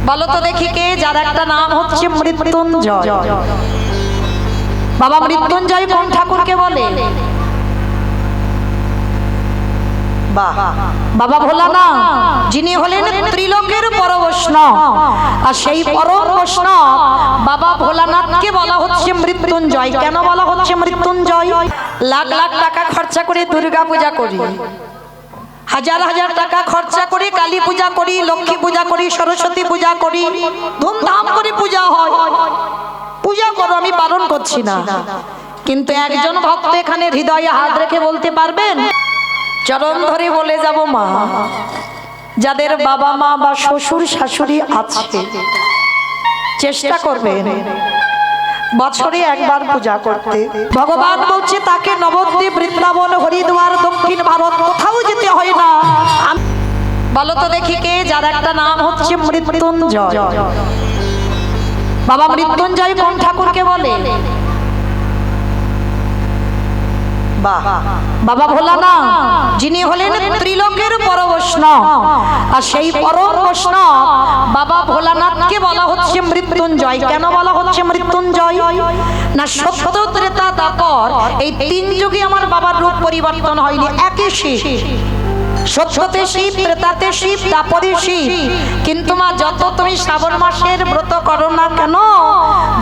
বলো তো দেখি কে, যার একটা নাম হচ্ছে মৃত্যুঞ্জয়। বাবা মৃত্যুঞ্জয় কোন ঠাকুরকে বলে? বাবা ভোলানাথ, যিনি হলেন ত্রিলোকের পরম বৈষ্ণব। আর সেই পরম বৈষ্ণব বাবা ভোলানাথকে বলা হচ্ছে মৃত্যুঞ্জয়। কেন বলা হচ্ছে মৃত্যুঞ্জয়? লাখ লাখ টাকা খরচা করে দুর্গা পূজা করি, হাজার হাজার টাকা খরচা করে কালী পূজা করি, লক্ষ্মী পূজা করি, সরস্বতী পূজা করি, ধুমধাম করে পূজা হয়। পূজা করো, আমি বারণ করছি না, কিন্তু একজন ভক্ত এখানে হৃদয়ে হাত রেখে বলতে পারবেন? চরণ ধরে বলে যাব মা, যাদের বাবা মা বা শ্বশুর শাশুড়ি আছে, চেষ্টা করবেন বছরে একবার পূজা করতে। ভগবান বলছে তাকে নবদ্বীপ, বৃন্দাবন, হরিদ্বার, দক্ষিণ ভারত কোথাও যেতে হয় না। বলো তো দেখি কে, যার একটা নাম হচ্ছে মৃত্যুঞ্জয়। বাবা মৃত্যুঞ্জয় কোন ঠাকুরকে বলে? বাবা ভোলানাথ, যিনি হলেন ত্রিলোকের পরম বৈষ্ণব। আর সেই পরম বৈষ্ণব বাবা ভোলানাথকে বলা হচ্ছে মৃত্যুঞ্জয়। কেন বলা হচ্ছে মৃত্যুঞ্জয়? না সত্য, ত্রেতা, দ্বাপর এই তিন যুগে আমার বাবার রূপ পরিবর্তন হয়নি, একই শিব। সত্যতে শিব, ত্রেতাতে শিব, দ্বাপরে শিব। কিন্তু মা, যত তুমি শ্রাবণ মাসের ব্রত করো না কেন,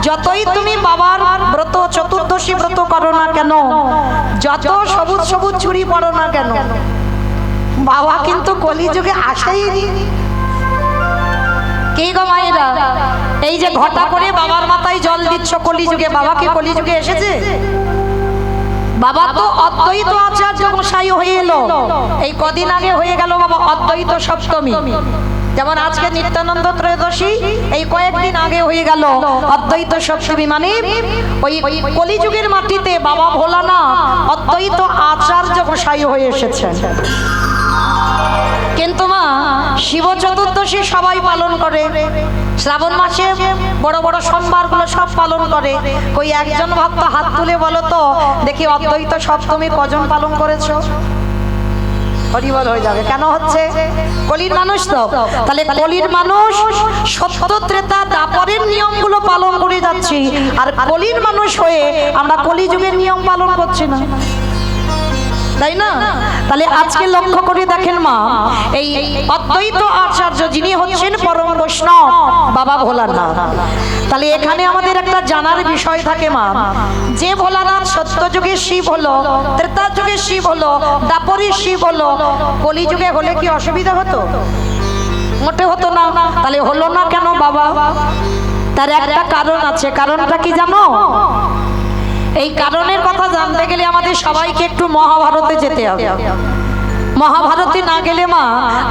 যতই তুমি বাবার ব্রত, চতুর্দশী ব্রত করো না কেন, যত সবুজ সবুজ চুড়ি পড়ো না কেন, বাবা কিন্তু কলিযুগে আসেইনি। কি গো মায়েরা, এই যে ঘটা করে বাবার মাথায় জল দিচ্ছ কলিযুগে, বাবা কি কলিযুগে এসেছে? বাবা তো অদ্বৈত আচার্য গোসাই হয়ে এলো, এই কদিন আগে হয়ে গেল বাবা অদ্বৈত সপ্তমী। যেমন আজকে নিত্যানন্দ ত্রয়োদশী, এই কয়েকদিন আগে হয়ে গেল অদ্বৈত সপ্তমী। মানে ওই কলিযুগের মাটিতে বাবা ভোলানাথ অদ্বৈত আচার্য গোসাই হয়ে এসেছেন। কিন্তু মা, শিব চতুর্দশী সবাই পালন করে, শ্রাবণ মাসে বড় বড় সোমবারগুলো সব পালন করে। কই একজন ভক্ত হাত তুলে বলো তো দেখি, অদ্বৈত সপ্তমী কজন পালন করেছো? হরিবল হয়ে যাবে। কেন হচ্ছে? কলির মানুষ তো। তাহলে কলির মানুষ সত্য, ত্রেতা, দ্বাপরের নিয়মগুলো পালন করে যাচ্ছি, আর কলির মানুষ হয়ে আমরা কলিযুগের নিয়ম পালন করছি না, তাই না? তাহলে আজকে লক্ষ্য করে দেখেন মা, এই অদ্বৈত আচার্য যিনি হচ্ছেন পরম বৈষ্ণব বাবা ভোলানাথ। তাহলে এখানে আমাদের একটা জানার বিষয় থাকে মা, যে ভোলানাথ সত্য যুগে শিব হলো, ত্রেতা যুগে শিব হলো, দ্বাপরে শিব হলো, কলিযুগে হলে কি অসুবিধা হতো? মোটে হতো না। তাহলে হলো না কেন বাবা? তার একটা কারণ আছে। কারণটা কি জানো? এই কারণের কথা জানতে গেলে আমাদের সবাইকে একটু মহাভারতে যেতে হবে। মহাভারতে না গেলে মা,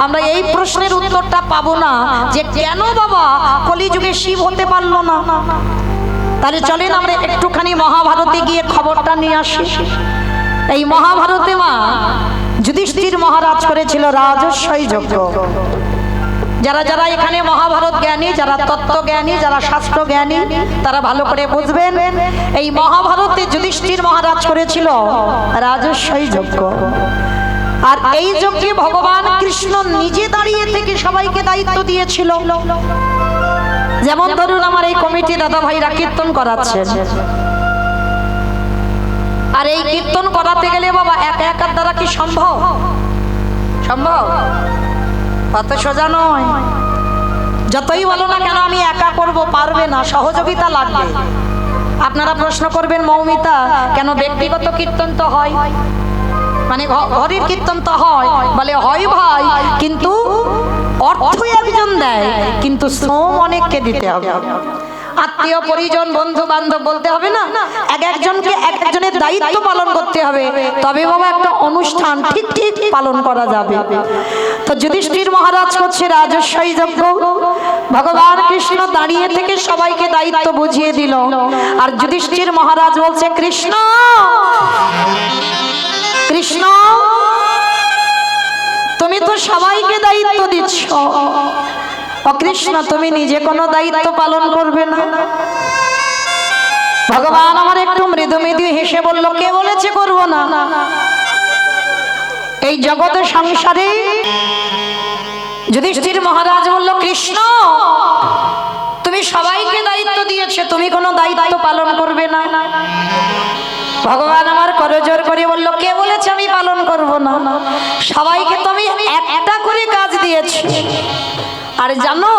আমরা এই প্রশ্নের উত্তরটা পাবো না যে কেন বাবা কলিযুগে শিব হতে পারলো না। তাহলে চলেন আমরা একটুখানি মহাভারতে গিয়ে খবরটা নিয়ে আসি। এই মহাভারতে মা, যুধিষ্ঠির মহারাজ করেছিল রাজস্বই যজ্ঞ। যারা যারা এখানে মহাভারত জ্ঞানী, যারা তত্ত্ব জ্ঞানী, যারা শাস্ত্র জ্ঞানী, তারা ভালো করে বুঝবেন। এই মহাভারতে যুধিষ্ঠির মহারাজ করেছিল রাজস্বই যজ্ঞ। আর এই যজ্ঞে ভগবান কৃষ্ণ নিজে দাঁড়িয়ে থেকে সবাইকে দায়িত্ব দিয়েছিল। যেমন ধরুন আমার এই কমিটি দাদা ভাইরা কীর্তন করাচ্ছেন, আর এই কীর্তন করাতে গেলে বাবা একা একার দ্বারা কি সম্ভব? সম্ভব? অত সোজা নয়। যতই বলো না কেন আমি একা করব, পারবে না, সহযোগিতা লাগবে। আপনারা প্রশ্ন করবেন মৌমিতা, কেন ব্যক্তিগত কীর্তন তো হয়, মানে ঘরের কীর্তন তো হয়। বলে হয় ভাই, কিন্তু অর্থ একজন দেয়, কিন্তু শ্রম অনেককে দিতে হবে। আত্মীয় পরিজন, বন্ধু বান্ধব বলতে হবে না, এক একজনকে এক একজনের দায়িত্ব পালন করতে হবে, তবে বাবা একটা অনুষ্ঠান ঠিক ঠিক পালন করা যাবে। তো যুধিষ্ঠির মহারাজ করছে রাজস্বই যজ্ঞ। ভগবান কৃষ্ণ দাঁড়িয়ে থেকে সবাইকে দায়িত্ব বুঝিয়ে দিল। আর যুধিষ্ঠির মহারাজ বলছে, কৃষ্ণ কৃষ্ণ তুমি তো সবাইকে দায়িত্ব দিচ্ছ, কৃষ্ণ তুমি নিজে কোনো দায়িত্ব পালন করবে না? ভগবান আমার একটু মৃদু মৃদু হেসে বলল, কে বলেছে করব না? এই জগতের সংসারে যুধিষ্ঠির মহারাজ বলল, কৃষ্ণ তুমি কোনো দায়িত্ব পালন করবে না? ভগবান আমার করজোর করে বলল, কে বলেছে আমি পালন করব না? সবাইকে তো আমি একটা করে কাজ দিয়েছি, আর জানো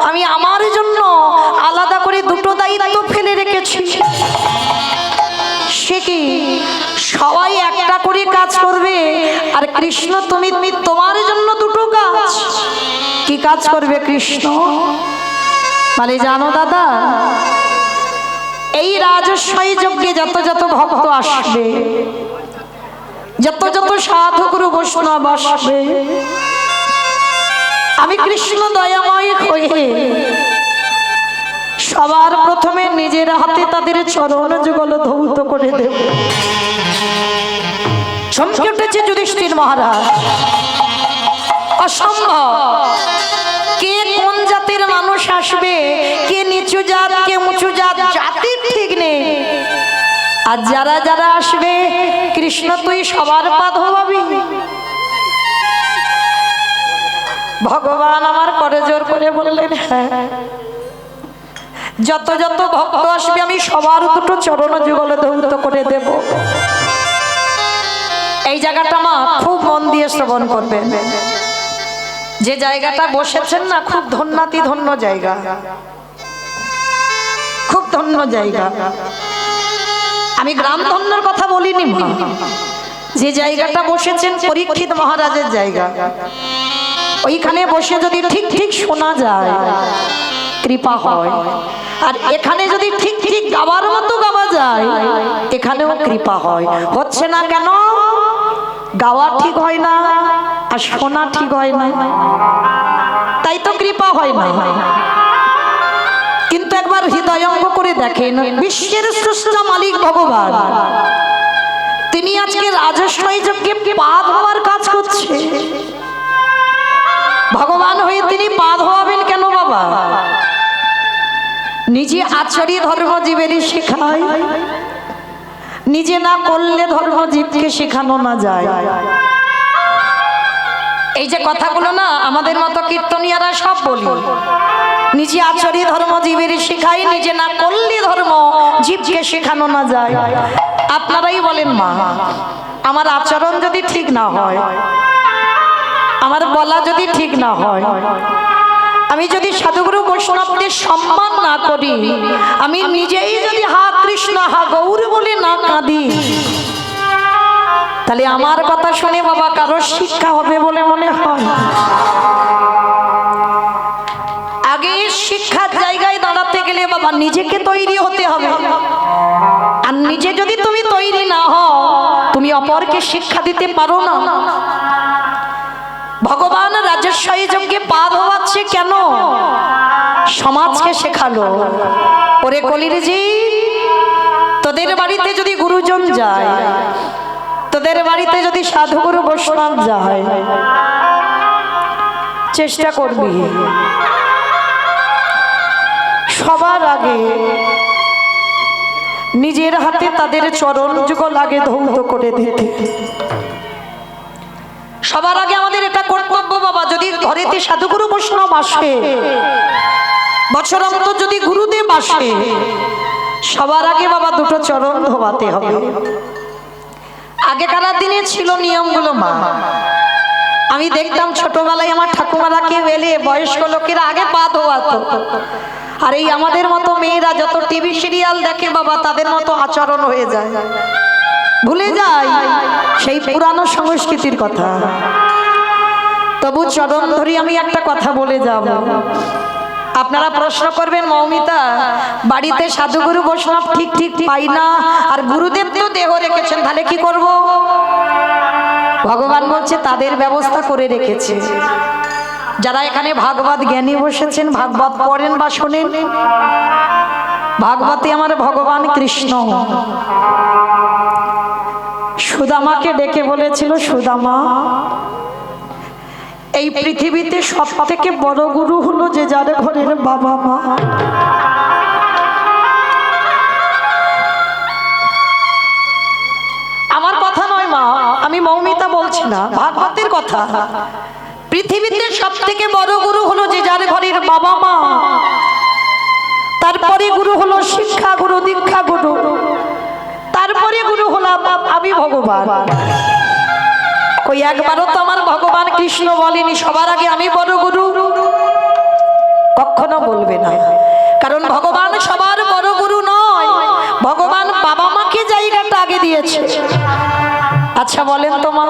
আমি আমার জন্য আলাদা করে দুটো দায়িত্ব ফেলে রেখেছি। সে কি? সবাই একটা করে কাজ করবে, আর কৃষ্ণ তুমি তোমার জন্য দুটো কাজ। কি কাজ করবে কৃষ্ণ? মানে জানো দাদা, এই রাজস্বী যজ্ঞে যত যত ভক্ত আসবে, যত যত সাধু গুরু বৈষ্ণব আসবে, আমি কৃষ্ণ দয়াময় হয়ে সবার প্রথমে নিজের হাতে তাদের চরণ যুগল ধৌত করে দেব। চমকে উঠেছে যুধিষ্ঠির মহারাজ, অসম্ভব! কে কোন জাতের মানুষ আসবে, কে নিচু জাত, কে উঁচু জাত, জাতির ঠিক নেই। আর যারা যারা আসবে, কৃষ্ণ তুই সবার পা ধোয়াবি। ভগবান আমার করজোর করে বললেন, হ্যাঁ, যত যত ভক্ত আসবে আমি সবার দুটো চরণ যুগল ধৌত করে দেব। এই জায়গাটা মা খুব মন দিয়ে শ্রবণ করবেন। যে জায়গাটা বসেছেন না, খুব ধন্যাতি ধন্য জায়গা, খুব ধন্য জায়গা। আমি গ্রাম ধন্যর কথা বলিনি মা, যে জায়গাটা বসেছেন পরীক্ষিত মহারাজের জায়গা। ওইখানে বসে যদি ঠিক ঠিক শোনা যায়, কৃপা হয়। আর এখানে যদি ঠিক ঠিক গাবার মতো গাওয়া যায়, এখানেও কৃপা হয়। হচ্ছে না কেন? গাওয়া ঠিক হয় না, আর শোনা ঠিক হয় না, তাই তো কৃপা হয় না। কিন্তু একবার হৃদয়ঙ্গ করে দেখেন, বিশ্বের স্রষ্টা মালিক ভগবান, তিনি আজকে রাজস্বী যজ্ঞে পা ধোয়ার কাজ করছে। ভগবান হয়ে তিনি পা ধোয়াবেন কেন বাবা? নিজে আচরি ধর্ম জীবেরই শেখায়, নিজে না করলে ধর্ম জীবকে শেখানো না যায়। এই যে কথাগুলো না আমাদের মতো কীর্তনিয়ারা সব বলি, নিজে আচরি ধর্ম জীবেরই শেখায়, নিজে না করলে ধর্ম জীবকে শেখানো না যায়। আপনারাই বলেন মা, আমার আচরণ যদি ঠিক না হয়, আমার বলা যদি ঠিক না হয়, আমি যদি সাধুগুরু বৈষ্ণবদের সম্মান না করি, আমি নিজেই যদি হা কৃষ্ণ হা গৌর বলে না কাঁদি, তাহলে আমার কথা শুনে বাবা কারোর শিক্ষা হবে বলে মনে হয়? আগে শিক্ষার জায়গায় দাঁড়াতে গেলে বাবা নিজেকে তৈরি হতে হবে। আর নিজে যদি তুমি তৈরি না হও, তুমি অপরকে শিক্ষা দিতে পারো না। ভগবান রাজস্বী যজ্ঞে পা ধোয়াচ্ছে কেন? সমাজকে শেখালো, ওরে কলির জীব, তোদের বাড়িতে যদি গুরুজন যায়, তোদের বাড়িতে যদি সাধুগুরু বৈষ্ণব যায়, চেষ্টা করবি সবার আগে নিজের হাতে তাদের চরণ যুগল আগে ধৌত করে দিতে। সবার আগে আমাদের এটা কর্তব্য বাবা। যদি ঘরেতে সাধুগুরু বৈষ্ণব আসে, বছরান্ত যদি গুরুদেব আসে, সবার আগে বাবা দুটো চরণ ধোয়াতে হবে। আগেকার দিনে ছিল নিয়মগুলো মা। আমি দেখতাম ছোটবেলায় আমার ঠাকুমারাকে এলে বয়স্ক লোকেরা আগে পা ধোয়াতো। আর এই আমাদের মতো মেয়েরা যত টিভি সিরিয়াল দেখে বাবা, তাদের মতো আচরণ হয়ে যায়, ভুলে যায় সেই পুরানো সংস্কৃতির কথা। তবু চরণ ধরি আমি একটা কথা বলে যাব। আপনারা প্রশ্ন করবেন, মৌমিতা বাড়িতে সাধুগুরু বৈষ্ণব ঠিক ঠিক পাই না, আর গুরুদেব তো দেহ রেখেছেন, তাহলে কি করব? ভগবান বলছে তাদের ব্যবস্থা করে রেখেছে। যারা এখানে ভাগবত জ্ঞানী বসেছেন, ভাগবত পড়েন বা শোনেন, ভাগবতে আমার ভগবান কৃষ্ণ সুদামাকে ডেকে বলেছিল, সুদামা, এই পৃথিবীতে সব থেকে বড় গুরু হলো যে যার ঘরের বাবা মা। আমার কথা নয় মা, আমি মৌমিতা বলছি না, ভাগবতের কথা। পৃথিবীতে সব থেকে বড় গুরু হলো যে যার ঘরের বাবা মা, তারপরে গুরু হলো শিক্ষক। গুরু দীক্ষা গুরু, তারপরে গুরু হলাম আমি ভগবান। কই একবারও তো আমার ভগবান কৃষ্ণ বলেনি সবার আগে আমি বড় গুরু? কখনো বলবে না, কারণ ভগবান সবার বড় গুরু নয়। ভগবান বাবা মাকে জায়গাটা আগে দিয়েছে। আচ্ছা বলেন তো মা,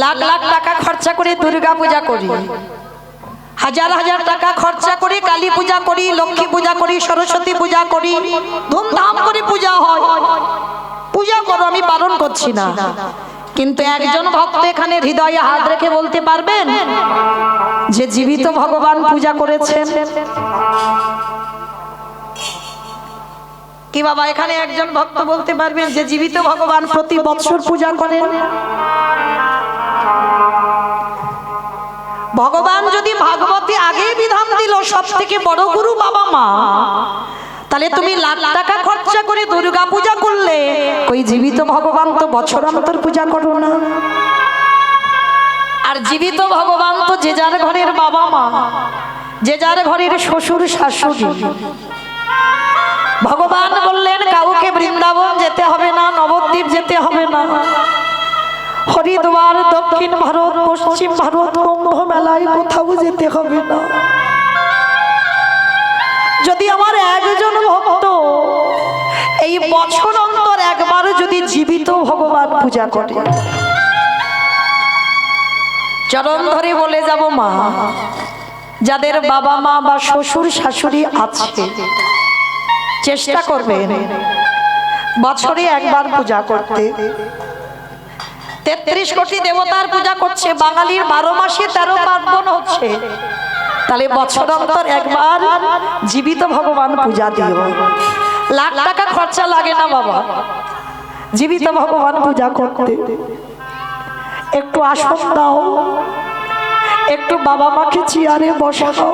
লাখ লাখ টাকা খরচা করে দুর্গা পূজা করি, হাজার হাজার টাকা খরচা করে কালী পূজা করি, লক্ষ্মী পূজা করি, সরস্বতী পূজা করি, ধুমধাম করে পূজা হয়, পূজা করো, আমি বারণ করছি না। কিন্তু একজন ভক্ত এখানে হৃদয়ে হাত রেখে বলতে পারবেন যে জীবিত ভগবান পূজা করেছেন? কি বাবা এখানে একজন ভক্ত বলতে পারবেন যে জীবিত ভগবান প্রতি বছর পূজা করেন? ভগবান যদি ভাগবতী আগেই বিধান দিল সব থেকে বড় গুরু বাবা মা, তাহলে তুমি লাখ টাকা খরচা করে দুর্গা পূজা করলে ওই জীবিত ভগবান তো বছর অন্তর পূজা করো না। আর জীবিত ভগবান তো যে যার ঘরের বাবা মা, যে যার ঘরের শ্বশুর শাশুড়ি। ভগবান বললেন কাউকে বৃন্দাবন যেতে হবে না, নবদ্বীপ যেতে হবে না, হরিদ্বার, দক্ষিণ ভারত, পশ্চিম ভারত, কুম্ভ মেলায় কোথাও যেতে হবে না। যদি আমার একজন ভক্ত এই বছর অন্তর একবার যদি জীবিত ভগবান পূজা করে, চরণ ধরে বলে যাব মা, যাদের বাবা মা বা শ্বশুর শাশুড়ি আছে চেষ্টা করবেন বছরে একবার পূজা করতে। ৩৩ কোটি দেবতার পূজা করছে, বাঙালির 12 মাসে 13 পার্বণ হচ্ছে, তাহলে বছর অন্তর একবার জীবিত ভগবান পূজা দিও। লাখ টাকা খরচা লাগে না বাবা জীবিত ভগবান পূজা করতে। একটু আসন দাও, একটু বাবা মাকে চেয়ারে বসাও,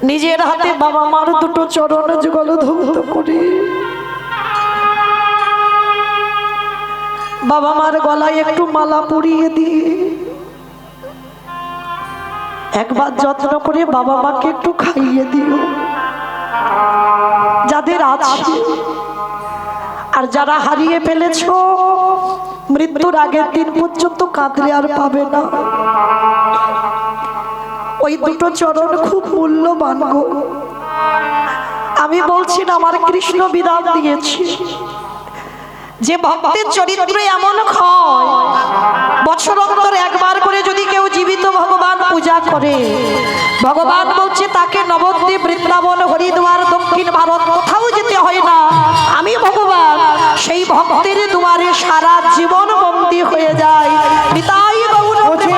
নিজের হাতে বাবা মার দুটো চরণ যুগল ধৌত করে বাবা মার গলায় একটু মালা পরিয়ে দিয়ে একবার যত্ন করে বাবা মাকে একটু খাইয়ে দিও যাদের আছে। আর যারা হারিয়ে ফেলেছো মৃত্যুর আগের দিন পর্যন্ত কাঁদলে আর পাবে না। ওই দুটো চরণ খুব মূল্যবান গো। আমি বলছি না, আমার কৃষ্ণ বিধান দিয়েছি যে ভক্তের চরিত্র এমন হয় বছর অন্তর একবার করে যদি কেউ জীবিত ভগবান পূজা করে, ভগবান বলছে তাকে নবদ্বীপ, বৃন্দাবন, হরিদ্বার, দক্ষিণ ভারত কোথাও যেতে হয় না। আমি ভগবান সেই ভক্তের দুয়ারে সারা জীবন বন্দী হয়ে যায়। নিতাই গৌর ভক্তি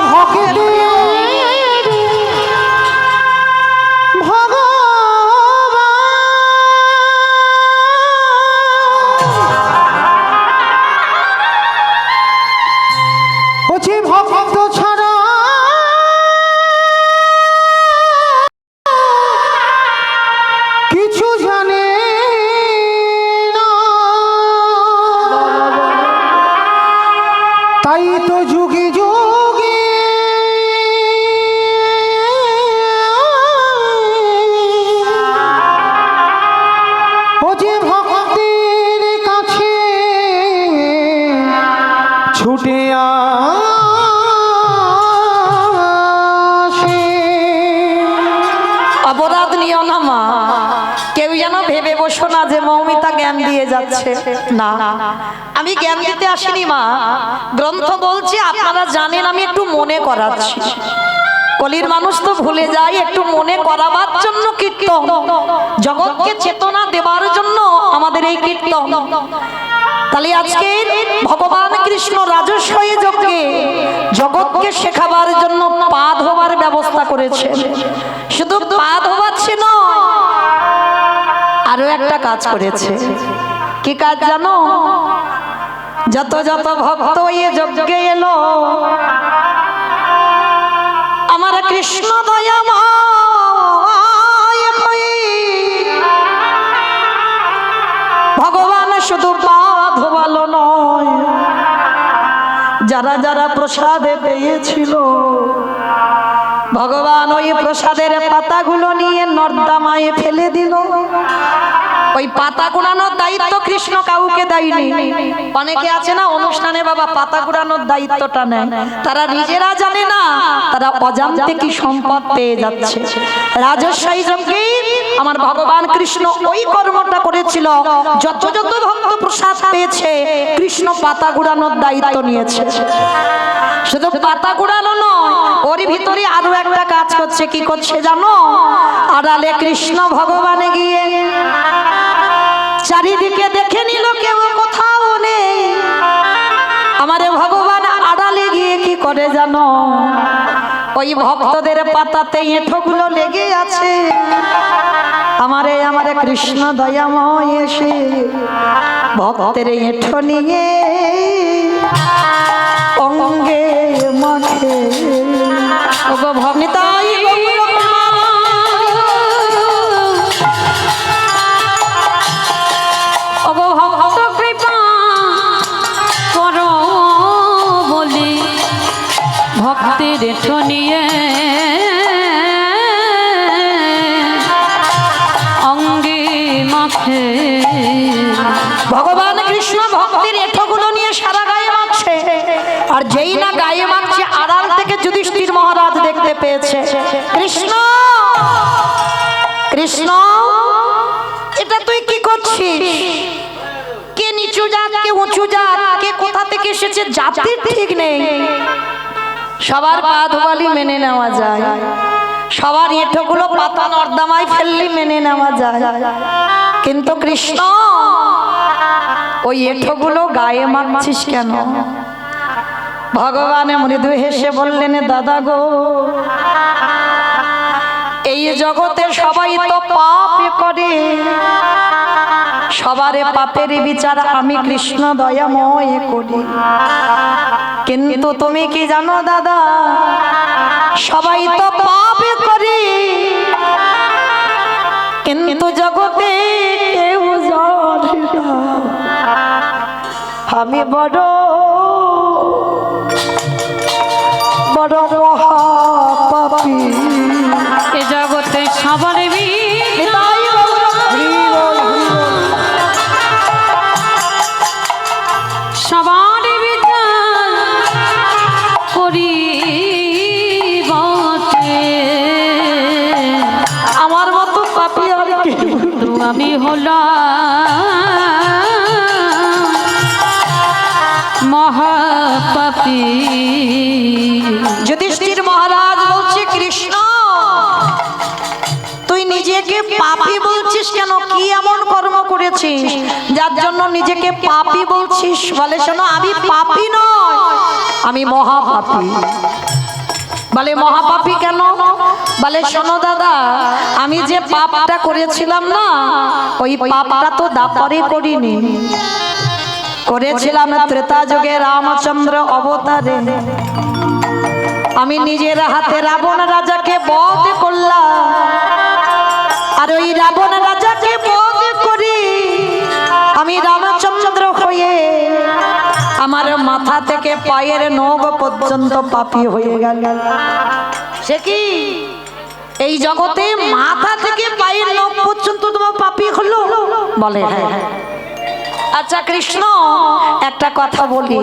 ভক্ত ছাড়া কিছু জানে না, তাই তো যুগে যুগে ও যে ভক্তের কাছে ছুটে অপরাধ নিও না মা, কেউ যেন ভেবে বসো না যে মৌমিতা জ্ঞান দিয়ে যাচ্ছে। না, আমি জ্ঞান দিতে আসিনি মা। গ্রন্থ বলছে আপনারা জানেন, আমি একটু মনে করাচ্ছি। কলির মানুষ তো ভুলে যায়, একটু মনে করাবার জন্য কীর্তন, জগৎকে চেতনা দেবার জন্য আমাদের এই কীর্তন। তাহলে আজকে ভগবান কৃষ্ণ রাজস্বী যজ্ঞে জগৎকে শেখাবার জন্য পা ধোবার ব্যবস্থা করেছে। শুধু পা ধোবাচ্ছে নয়, আরো একটা কাজ করেছে। কি কাজ জানো? যত যত ভক্ত এই যজ্ঞে এলো, আমার কৃষ্ণ দয়াময় ভগবান শুধু পা ধোবালো নয়, যারা যারা প্রসাদে পেয়েছিল ভগবান ওই প্রসাদের পাতাগুলো নিয়ে নর্দমায় ফেলে দিল। ওই পাতা কুড়ানোর দায়িত্ব কৃষ্ণ কাউকে দেয়নি। অনেকে আছে না অনুষ্ঠানে বাবা পাতা কুড়ানোর দায়িত্বটা নেয়, তারা নিজেরা জানে না তারা অজান্তে কি সম্পদ পেয়ে যাচ্ছে। রাজস্বাই যজ্ঞে আমার ভগবান কৃষ্ণ ওই কর্মটা করেছিল। যত যত ভক্ত প্রসাদ পেয়েছে কৃষ্ণ পাতা কুড়ানোর দায়িত্ব নিয়েছে। শুধু পাতা কুড়ানো নয়, ওর ভিতরে আরো একটা কাজ করছে। কি করছে জানো? আড়ালে কৃষ্ণ ভগবানে গিয়ে চারিদিকে দেখে নিল কেউ কোথাও নেই। আমারে ভগবান আড়ালে গিয়ে কি করে জানো? ওই ভক্তদের পাতাতে এঁঠোগুলো লেগে আছে। আমারে কৃষ্ণ দয়াময় এসে ভক্তের এঁঠো নিয়ে অঙ্গে মাখে। ওগো ভক্তাই ভক্তের এঁঠো নিয়ে অঙ্গে মাখে। ভগবান কৃষ্ণ ভক্তের এঁঠোগুলো নিয়ে সারা গায়ে মাখছে। আর যেই না গায়ে মাখছে আড়াল থেকে যুধিষ্ঠির মহারাজ দেখতে পেয়েছে, কৃষ্ণ কৃষ্ণ এটা তুই কি করছিস? কে নিচু জাত, কে উঁচু জাত, কে কোথা থেকে এসেছে জাতির ঠিক নেই। সবার পা ধোয়ালি মেনে নেওয়া যায়, সবার এঁঠোগুলো পাতা নর্দমায় ফেললি মেনে নেওয়া যায়, কিন্তু কৃষ্ণ ওই এঁঠোগুলো গায়ে মাখছিস কেন? ভগবান মৃদু হেসে বললেন, দাদা গো, এই জগতে সবাই তো পাপ করে, সবারে পাপের বিচার আমি কৃষ্ণ দয়াময় করি। কিন্তু তুমি কি জানো দাদা, সবাই তো পাপ করে কিন্তু জগতে কেউ জানে না আমি বড় বড় মহাপাপী। এ জগতে সবার সবার বিচার করি বটে। আমার মতো পাপী আর কেউ তো আমি হলাম মহাপাপী। যুধিষ্ঠির মহারাজ বলছে, কৃষ্ণ তুই নিজেকে পাপী বলছিস কেন? কি এমন কর্ম করেছিস যার জন্য নিজেকে পাপী বলছিস? বলে, শোনো, আমি পাপী নয়, আমি মহাপাপী। বলে, মহাপাপী কেন? বলে, শোনো দাদা, আমি যে পাপটা করেছিলাম না, ওই পাপটা তো দাপরে করিনি, করেছিলাম ত্রেতা যুগে রামচন্দ্র অবতারে। আমি নিজের হাতে রাবণ রাজাকে বধ করলাম, আর ওই রাবণ রাজাকে বধ করি আমি রামচন্দ্র হয়ে আমার মাথা থেকে পায়ের নখ পর্যন্ত পাপী হয়ে গেল। সে কি এই জগতে মাথা থেকে পায়ের নখ পর্যন্ত তোমার পাপী হলো? বলে, হ্যাঁ। আচ্ছা কৃষ্ণ, একটা কথা বলি,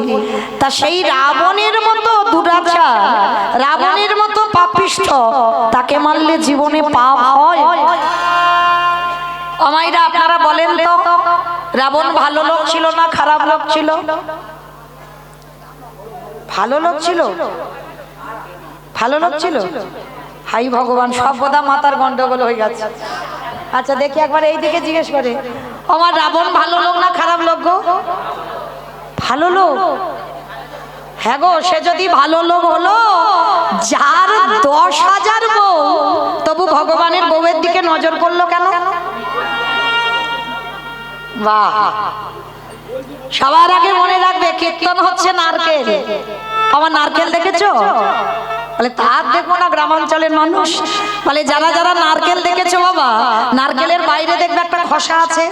তা সেই রাবণের মতো দুরাচার, রাবণের মতো পাপিষ্ঠ, তাকে মারলে জীবনে পাপ হয়? আমাইরা আপনারা বলেন তো, রাবণ ভালো লোক ছিল না খারাপ লোক ছিল? ভালো লোক ছিল, ভালো লোক ছিল। হাই ভগবান, সর্বদা মাতার গন্ডগোল হয়ে গেছে। আচ্ছা দেখি একবার এইদিকে জিজ্ঞেস করে, আমার রাবণ ভালো লোক না খারাপ লোক গো? ভালো লোক। হ্যাঁ গো, সে যদি ভালো লোক হলো, যার 10,000 বউ, তবু ভগবানের বউয়ের দিকে নজর পড়লো কেন? বাহ! সবার আগে মনে রাখবে, কীর্তন হচ্ছে নারকেল। আমার নারকেল দেখেছো? বলে, তার দেখবো না, গ্রামাঞ্চলের মানুষ বলে যারা যারা নারকেল দেখেছো বাবা, নারকেলের বাইরে দেখবে একটা খসা আছে,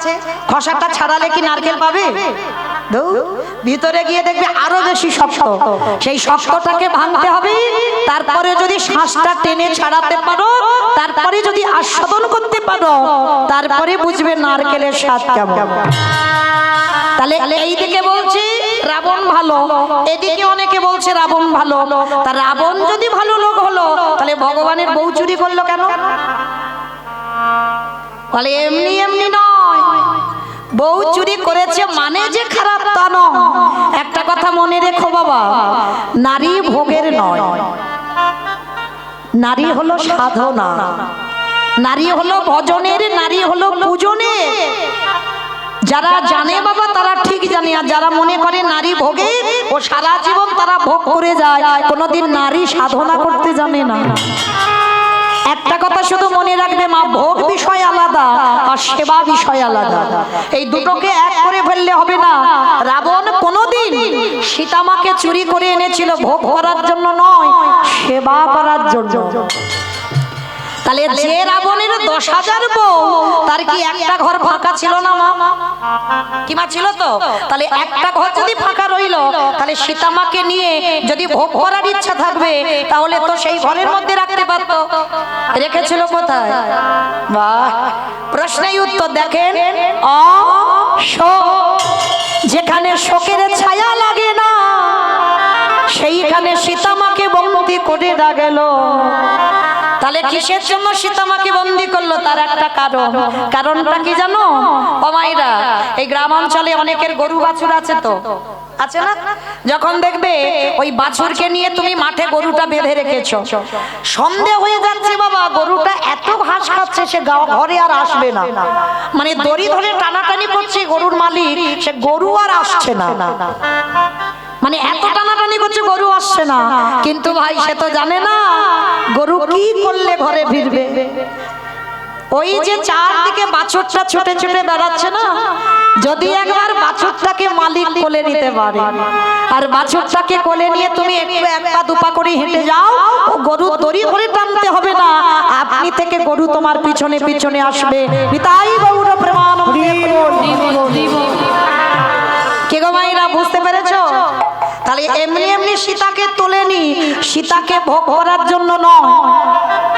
খসাটা ছাড়ালে কি নারকেল পাবে? ভিতরে গিয়ে দেখবে আরো বেশি শক্ত, সেই শক্তটাকে ভাঙতে হবে, তারপরে যদি শ্বাসটা টেনে ছাড়াতে পারো, তারপরে যদি আস্বাদন করতে পারো, তারপরে বুঝবে নারকেলের স্বাদ কেমন। তাহলে এই দিকে বলছি রাবণ ভালো, এদিকে অনেকে বলছে রাবণ ভালো। তা রাবণ যদি ভালো লোক হলো, তাহলে ভগবানের বউ চুরি করলো কেন? বলে এমনি এমনি নয়, বউ চুরি করেছে মানে যে খারাপ তা নয়। একটা কথা মনে রেখো বাবা, নারী ভোগের নয়, নারী হলো সাধনা, নারী হলো ভজনের, নারী হলো পূজনের। যারা জানে বাবা তারা ঠিক জানে, আর যারা মনে করে নারী ভোগে ও সারা জীবন তারা ভোগ করে যায়, কোনোদিন নারী সাধনা করতে জানে না। একটা কথা শুধু মনে রাখবে মা, ভোগ বিষয় আলাদা আর সেবা বিষয় আলাদা, এই দুটোকে এক করে ফেললে হবে না। রাবণ কোনোদিন সীতামাকে চুরি করে এনেছিল ভোগ করার জন্য নয়, সেবা করার জন্য। তাহলে যে রাবণের 10,000 বউ, তার কি একটা ঘর ফাঁকা ছিল না মা? কি মা ছিল তো? তাহলে একটা ঘর যদি ফাঁকা রইলো, তাহলে সীতামাকে নিয়ে যদি ভোগ করার ইচ্ছা থাকবে, তাহলে তো সেই ঘরের মধ্যে রাখতে পারতো। রেখেছিল কোথায়? বাহ, প্রশ্নের উত্তর দেখেন। যেখানে শোকের ছায়া লাগে না, সেইখানে সীতামাকে বন্দী করে গেল। তাহলে কিসের জন্য সীতামাকে বন্দী করলো? তার একটা কারণ। কারণটা কি জানো ও মাইরা? এই গ্রাম অঞ্চলে অনেকের গরু বাছুর আছে, তো আছে না? যখন দেখবে ওই বাছুরকে নিয়ে তুমি মাঠে গরুটা বেঁধে রেখেছো, সন্দেহ হয়ে যাচ্ছে বাবা গরুটা এত ঘাস খাচ্ছে সে ঘরে আর আসবে না, মানে দড়ি ধরে টানাটানি করছে গরুর মালিক, সে গরু আর আসছে না, মানে এত টানাটানি করছে গরু আসছে না। কিন্তু ভাই সে তো জানে না গরু কি করলে ঘরে ফিরবে। ওই যে চারদিকে বাছুরটা ছুটে ছুটে বেড়াচ্ছে না, যদি একবার বাছুরটাকে মালিক কোলে নিতে পারে, আর বাছুরটাকে কোলে নিয়ে তুমি একটু এক পা দুপা করে হেঁটে যাও, ও গরু দড়ি ধরে টানতে হবে না, আপনি থেকে গরু তোমার পিছনে পিছনে আসবে। পিতাই গৌর প্রেমানন্দে। কে গো মাইরা, বুঝতে পেরেছো? তাহলে এমনি এমনি সীতাকে তোলেনি, সীতাকে ভোগ করার জন্য নয়।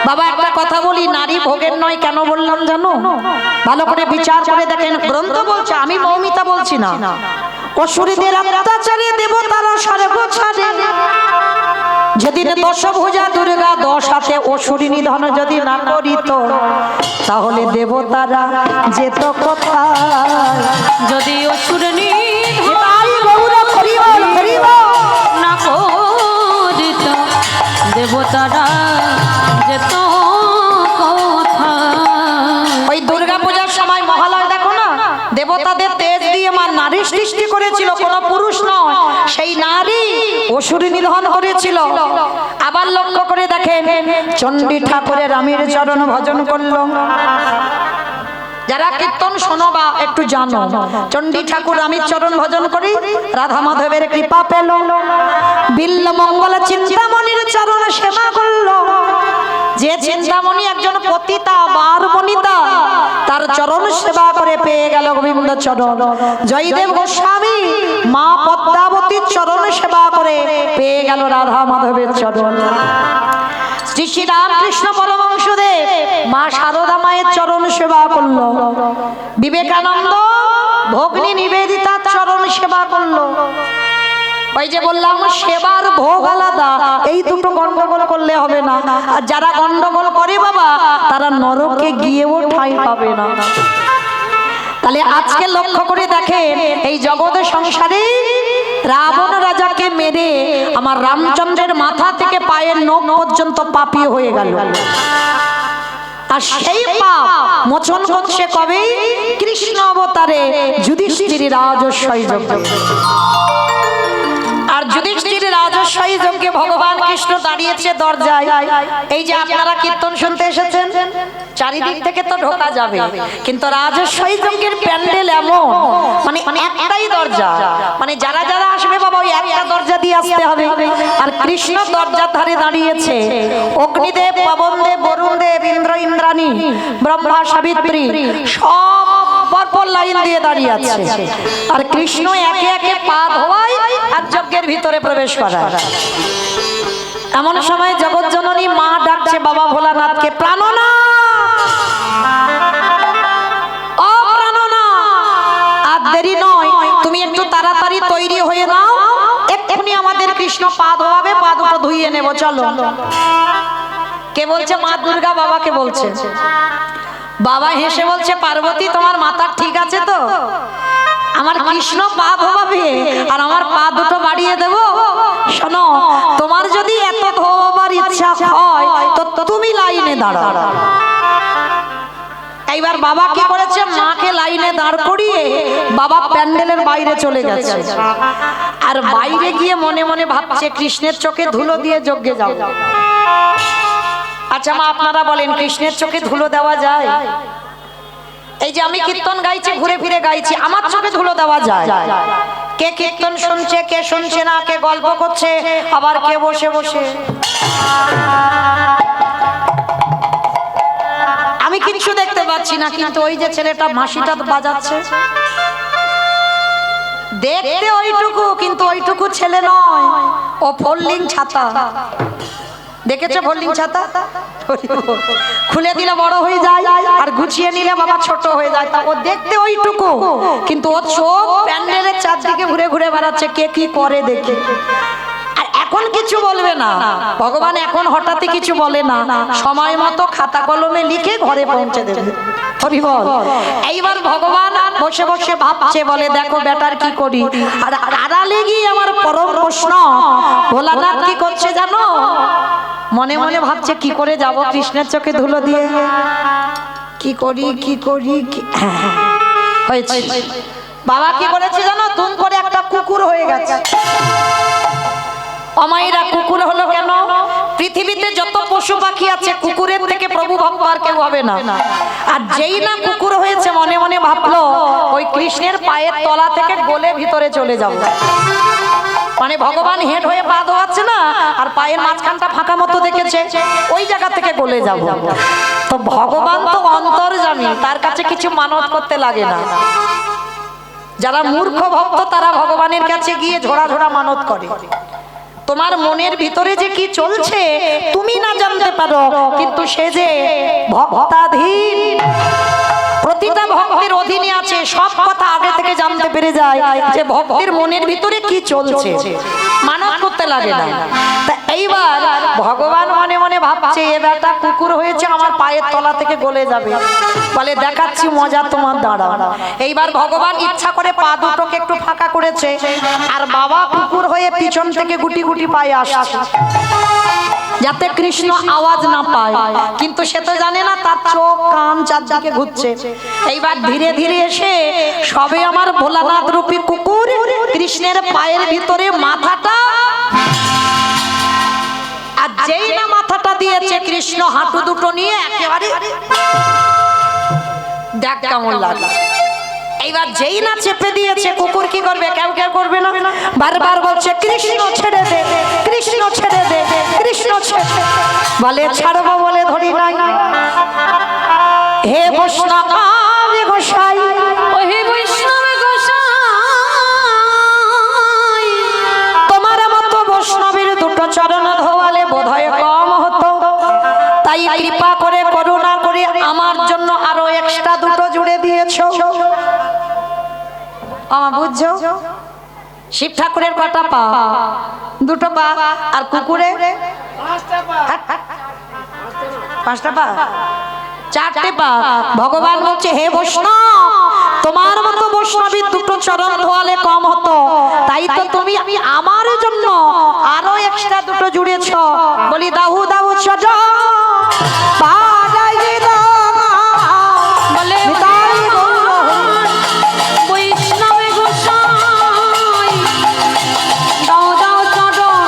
বাবা একটা কথা বলি, নারী ভোগের নয় কেন বললাম জানো? ভালো করে বিচার করে দেখেন, গ্রন্থ বলছে, আমি মৌমিতা বলছি না। অসুরীদের অত্যাচারে দেবতারা স্বর্গ ছাড়ে, যেদিন দশভুজা দুর্গা 10 হাতে অসুরী নিধন যদি না করিত, তাহলে দেবতারা যেত কোথায়? যদি অসুর না করিত, দেবতারা যেত কোথায়? ওই দুর্গা পূজার সময় মহালয় দেখো না, দেবতাদের তেজ দিয়ে মা নারী সৃষ্টি করেছিল, কোনো পুরুষ নয়, সেই নারী অসুরী নিধন করেছিল। আবার লক্ষ্য করে দেখেন, চণ্ডী ঠাকুরের রামের চরণ ভজন করলো। যারা কীর্তন শোনো বা একটু জানো, চণ্ডী ঠাকুর রামের চরণ ভজন করি, রাধা মাধবের কৃপা পেল, বিল্ল মঙ্গল চিন্তামণির চরণ সেবা করলো। যে চিন্তামণি একজন পতিতা বার বনিতা, তার চরণ সেবা করে পেয়ে গেল গোবিন্দ চরণ। জয়দেব গোস্বামী মা পদ্মাবতীর চরণ সেবা করে পেয়ে গেল রাধা মাধবের চরণ। শ্রী শ্রী রামকৃষ্ণ পরমহংসদেব মা শারদা মায়ের চরণ সেবা করলো। বিবেকানন্দ ভগ্নী নিবেদিতার চরণ সেবা করলো। ওই যে বললাম সেবার ভোগ আলাদা, এই দুটো গন্ডগোল করলে হবে না। আর যারা গন্ডগোল করে বাবা, তারা নরকে গিয়েও ঠাঁই পাবে না। তাহলে আজকে লক্ষ্য করে দেখেন, এই জগৎ সংসারে রাবণ রাজাকে মেরে আমার রামচন্দ্রের মাথা থেকে পায়ের নখ পর্যন্ত পাপী হয়ে গেল। আর সেই পাপ মোচন করছে কবে? কৃষ্ণ অবতারে যুধিষ্ঠির রাজস্বই যজ্ঞে। আর যুধিষ্ঠির রাজস্বই যজ্ঞে ভগবান কৃষ্ণ দাঁড়িয়েছে দরজায়। এই যে আপনারা কীর্তন শুনতে এসেছেন, চারিদিক থেকে তো ঢোকা যাবে, কিন্তু রাজস্বই যজ্ঞের প্যান্ডেল এমন, মানে একটাই দরজা, মানে যারা যারা আসবে বাবা ওই একটা দরজা দিয়ে আসতে হবে। আর কৃষ্ণ দরজার ধারে দাঁড়িয়েছে, অগ্নিদেব, পবনদেব, বরুণদেব, ইন্দ্র, ইন্দ্রাণী, ব্রহ্মা, সাবিত্রী সব পরপর লাইন দিয়ে দাঁড়িয়ে আছে। আর কৃষ্ণ একে একে পা ধোয়ায় আর যজ্ঞের ভিতরে প্রবেশ করায়। এমন সময় জগৎজননী মা ডাকছে বাবা ভোলানাথকে, প্রাণনাথ, ও প্রাণনাথ, আর দেরি নয়, তুমি একটু তাড়াতাড়ি তৈরি হয়ে নাও, এক্ষুনি আমাদের কৃষ্ণ পা ধোয়াবে, পা দুটো ধুইয়ে নেব, চলো। কে বলছে? মা দুর্গা বাবাকে বলছে। বাবা হেসে বলছে, পার্বতী তোমার মাথা ঠিক আছে তো? আমার কৃষ্ণ পা ধোয়াবে আর আমার পা দুটো বাড়িয়ে দেব? শোনো, তোমার যদি এত ধোয়াবার ইচ্ছা হয় তো তুমি লাইনে দাঁড়াও। এইবার বাবা কি করেছে, মাকে লাইনে দাঁড় করিয়ে বাবা প্যান্ডেলের বাইরে চলে গেছে। আর বাইরে গিয়ে মনে মনে ভাবছে কৃষ্ণের চোখে ধুলো দিয়ে যজ্ঞে যাও। আচ্ছা মা, আপনারা বলেন কৃষ্ণের চোখে ধুলো দেওয়া যায়? এই যে আমি কীর্তন গাইছি, ঘুরে ফিরে গাইছি, আমার চোখে ধুলো দেওয়া যায়? কে কীর্তন শুনছে, কে শুনছে না, কে গল্প করছে, আবার কে বসে বসে। আমি কিছু দেখতে পাচ্ছি না, কিন্তু ওই যে ছেলেটা মাসিটা বাজাচ্ছে, দেখতে ওইটুকু, কিন্তু ওইটুকু ছেলে নয়, ও ফোল্ডিং ছাতা। দেখেছো ফোল্ডিং ছাতা? খুলে দিলে বড় হয়ে যায় আর গুছিয়ে নিলে বাবা ছোট হয়ে যায়। তা ও দেখতে ওইটুকু, কিন্তু ও চোখ প্যান্ডেলের চারদিকে ঘুরে ঘুরে বেড়াচ্ছে, কে কি করে দেখে। আর এখন কিছু বলবে না ভগবান, এখন হঠাৎই কিছু বলে না, সময় মতো খাতা কলমে লিখে ঘরে পৌঁছে দেবে। এইবার ভগবান বসে বসে ভাবছে, বলে দেখো বেটার কি করি। আর আড়ালে গিয়ে আমার পরম প্রশ্ন, ভোলানাথ কি করছে জানো? মনে মনে ভাবছে কি করে যাব কৃষ্ণের চোখে ধুলো দিয়ে, কি করি কি করি। হয়েছে, বাবা কি করেছে জানো? তুম করে একটা কুকুর হয়ে গেছে। অমাইরা কুকুর হলো কেন? পৃথিবীতে যত পশু পাখি আছে কুকুরের থেকে প্রভু ভক্ত আর কেউ হবে না। আর যেই না কুকুর হয়েছে মনে মনে ভাবলো ওই কৃষ্ণের পায়ের তলা থেকে গলে ভিতরে চলে যাবো। মানে ভগবান হেড হয়ে পা ধোয়াচ্ছে না, আর পায়ের মাঝখানটা ফাঁকা মতো দেখেছে, ওই জায়গা থেকে গলে যাব। তো ভগবান তো অন্তর্যামী, তার কাছে কিছু মানত করতে লাগে না। যারা মূর্খ ভক্ত তারা ভগবানের কাছে গিয়ে ঝোড়া ঝোড়া মানত করে। তোমার মনের ভিতরে যে কি চলছে তুমি না জানতে পারো, কিন্তু সে যে ভক্তাধীন, প্রতিটা ভক্তের অধীনে আছে, সব কথা আগে থেকে জানতে পেরে যায় যে ভক্তের মনের ভিতরে কি চলছে, মানত করতে লাগে না। তা এইবার ভগবান মনে মনে ভাবছে এ বেটা কুকুর হয়েছে, আমার পায়ের তলা থেকে গলে যাবে, বলে দেখাচ্ছি মজা তোমার, দাঁড়া। এইবার ভগবান ইচ্ছা করে পা দুটোকে একটু ফাঁকা করেছে, আর বাবা কুকুর হয়ে পিছন থেকে গুটি গুটি পায়ে আসছে, যাতে কৃষ্ণ আওয়াজ না পায়। কিন্তু সে তো জানে না তার চোখ কান চারদিকে ঘুরছে। এইবার ধীরে ধীরে এসে সবে আমার ভোলানাথ রূপী কুকুর কৃষ্ণের পায়ের ভিতরে মাথাটা, আর যেই না মাথাটা দিয়েছে কৃষ্ণ হাঁটু দুটো নিয়ে একেবারে দেখ কেমন লাগে। এইবার যেই না চেপে দিয়েছে কুকুর কি করবে? কেউ কেউ করবে না, বারবার বলছে কৃষ্ণ ছেড়ে দে, কৃষ্ণ ছেড়ে দে, কৃষ্ণ ছেড়ে দে। বলে ছাড়বো বলে ধরি নাই। হে বৈষ্ণব গোসাই, ও হে বৈষ্ণব গোসাই, তোমার মতো বৈষ্ণবের দুটো চরণ ধোয়ালে বোধহয় কম হতো, তাই কৃপা করে করুণা করে আমার জন্য আরো এক্সট্রা দুটো জুড়ে দিয়েছো। বুঝছো শিব ঠাকুরের কটা পা? দুটো পা। আর কুকুরের পাঁচটা পা, চারটে পা। ভগবান বলছে হে বৈষ্ণব, তোমার মতো বৈষ্ণবীর দুটো চরণ ধোয়ালে কম হতো, তাই তো তুমি আমার জন্য আরো এক্সট্রা দুটো জুড়েছ। বলি দাহু দাহু ছোট বৈষ্ণব গোসাই, দাও দাও চরণ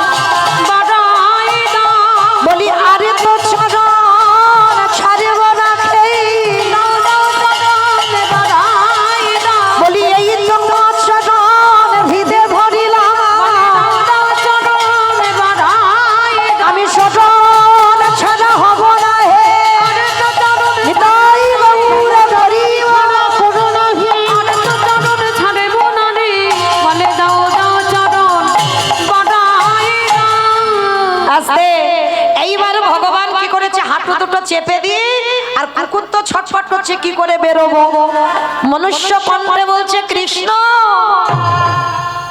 হাঁটু দুটো চেপে দিই, আর কুকুর তো ছটফট করছে কি করে বেরোবো। মনুষ্য কণ্ঠে বলছে কৃষ্ণ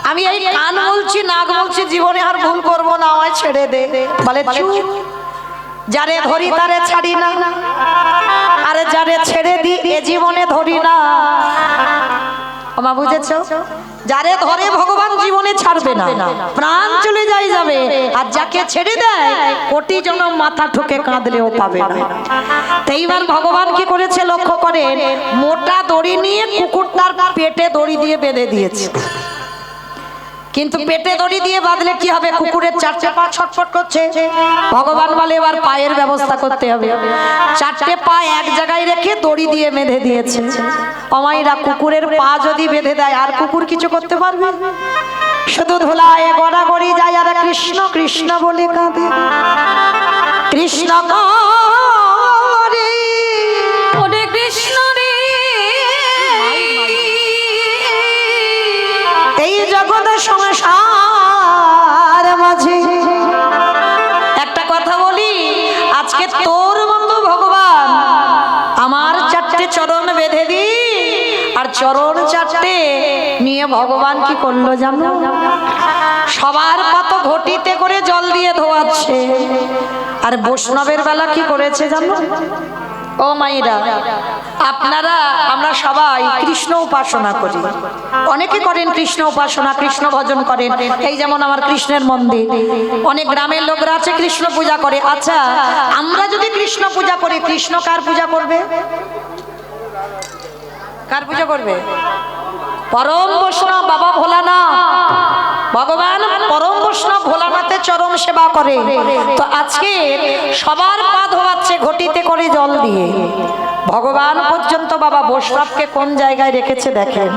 আমি এই কান বলছি নাক বলছি জীবনে আর ভুল করবো না, আমায় ছেড়ে দে। বলে চুপ, যারে ধরি তারে ছাড়ি না, আরে যারে ছেড়ে দি এ জীবনে ধরি না। মা বুঝেছো? যারে ধরে ভগবান জীবনে ছাড়বে না, প্রাণ চলে যাবে, আর যাকে ছেড়ে দেয় কোটি জনম মাথা ঠুকে কাঁদলেও পাবে না। এইবার ভগবান কি করেছে লক্ষ্য করেন, মোটা দড়ি নিয়ে কুকুরটার পেটে দড়ি দিয়ে বেঁধে দিয়েছে। কিন্তু পেটে দড়ি দিয়ে বাঁধলে কি হবে, কুকুরের চারটে পা ছটফট করছে। ভগবান বলে এবার পায়ের ব্যবস্থা করতে হবে। চারটে পা এক জায়গায় রেখে দড়ি দিয়ে বেঁধে দিয়েছে। অমাইরা কুকুরের পা যদি বেঁধে দেয় আর কুকুর কিছু করতে পারবে? শুধু ধুলায় গড়াগড়ি যায় আর কৃষ্ণ কৃষ্ণ বলে কাঁদে। কৃষ্ণ করে ওরে কৃষ্ণ রে, এই জগৎ সংসার মাঝে একটা কথা বলি, আজকে তোর মতো ভগবান আমার চারটে চরণ বেঁধে দি, আর চরণ চারটে নিয়ে ভগবান কি করলো জানো? সবার কত ঘটিতে করে জল দিয়ে ধোয়াচ্ছে, আর বৈষ্ণবের বেলা কি করেছে জানো? ও মাইরা, আপনারা আমরা সবাই কৃষ্ণ উপাসনা করি, অনেকে করেন কৃষ্ণ উপাসনা, কৃষ্ণ ভজন করেন। এই যেমন আমার কৃষ্ণের মন্দির, অনেক গ্রামের লোকরা আছে কৃষ্ণ পূজা করে। আচ্ছা, আমরা যদি কৃষ্ণ পূজা করি, কৃষ্ণ কার পূজা করবে? কার পূজা করবে? পরম বৈষ্ণব বাবা ভোলানাথ। ভগবান পরম বৈষ্ণব ভোলানাথের চরণ সেবা করে। তো আজকে সবার পা ধোয়াচ্ছে ঘটিতে করে জল দিয়ে। ভগবান পর্যন্ত বাবা বৈষ্ণবকে কোন জায়গায় রেখেছে দেখেন।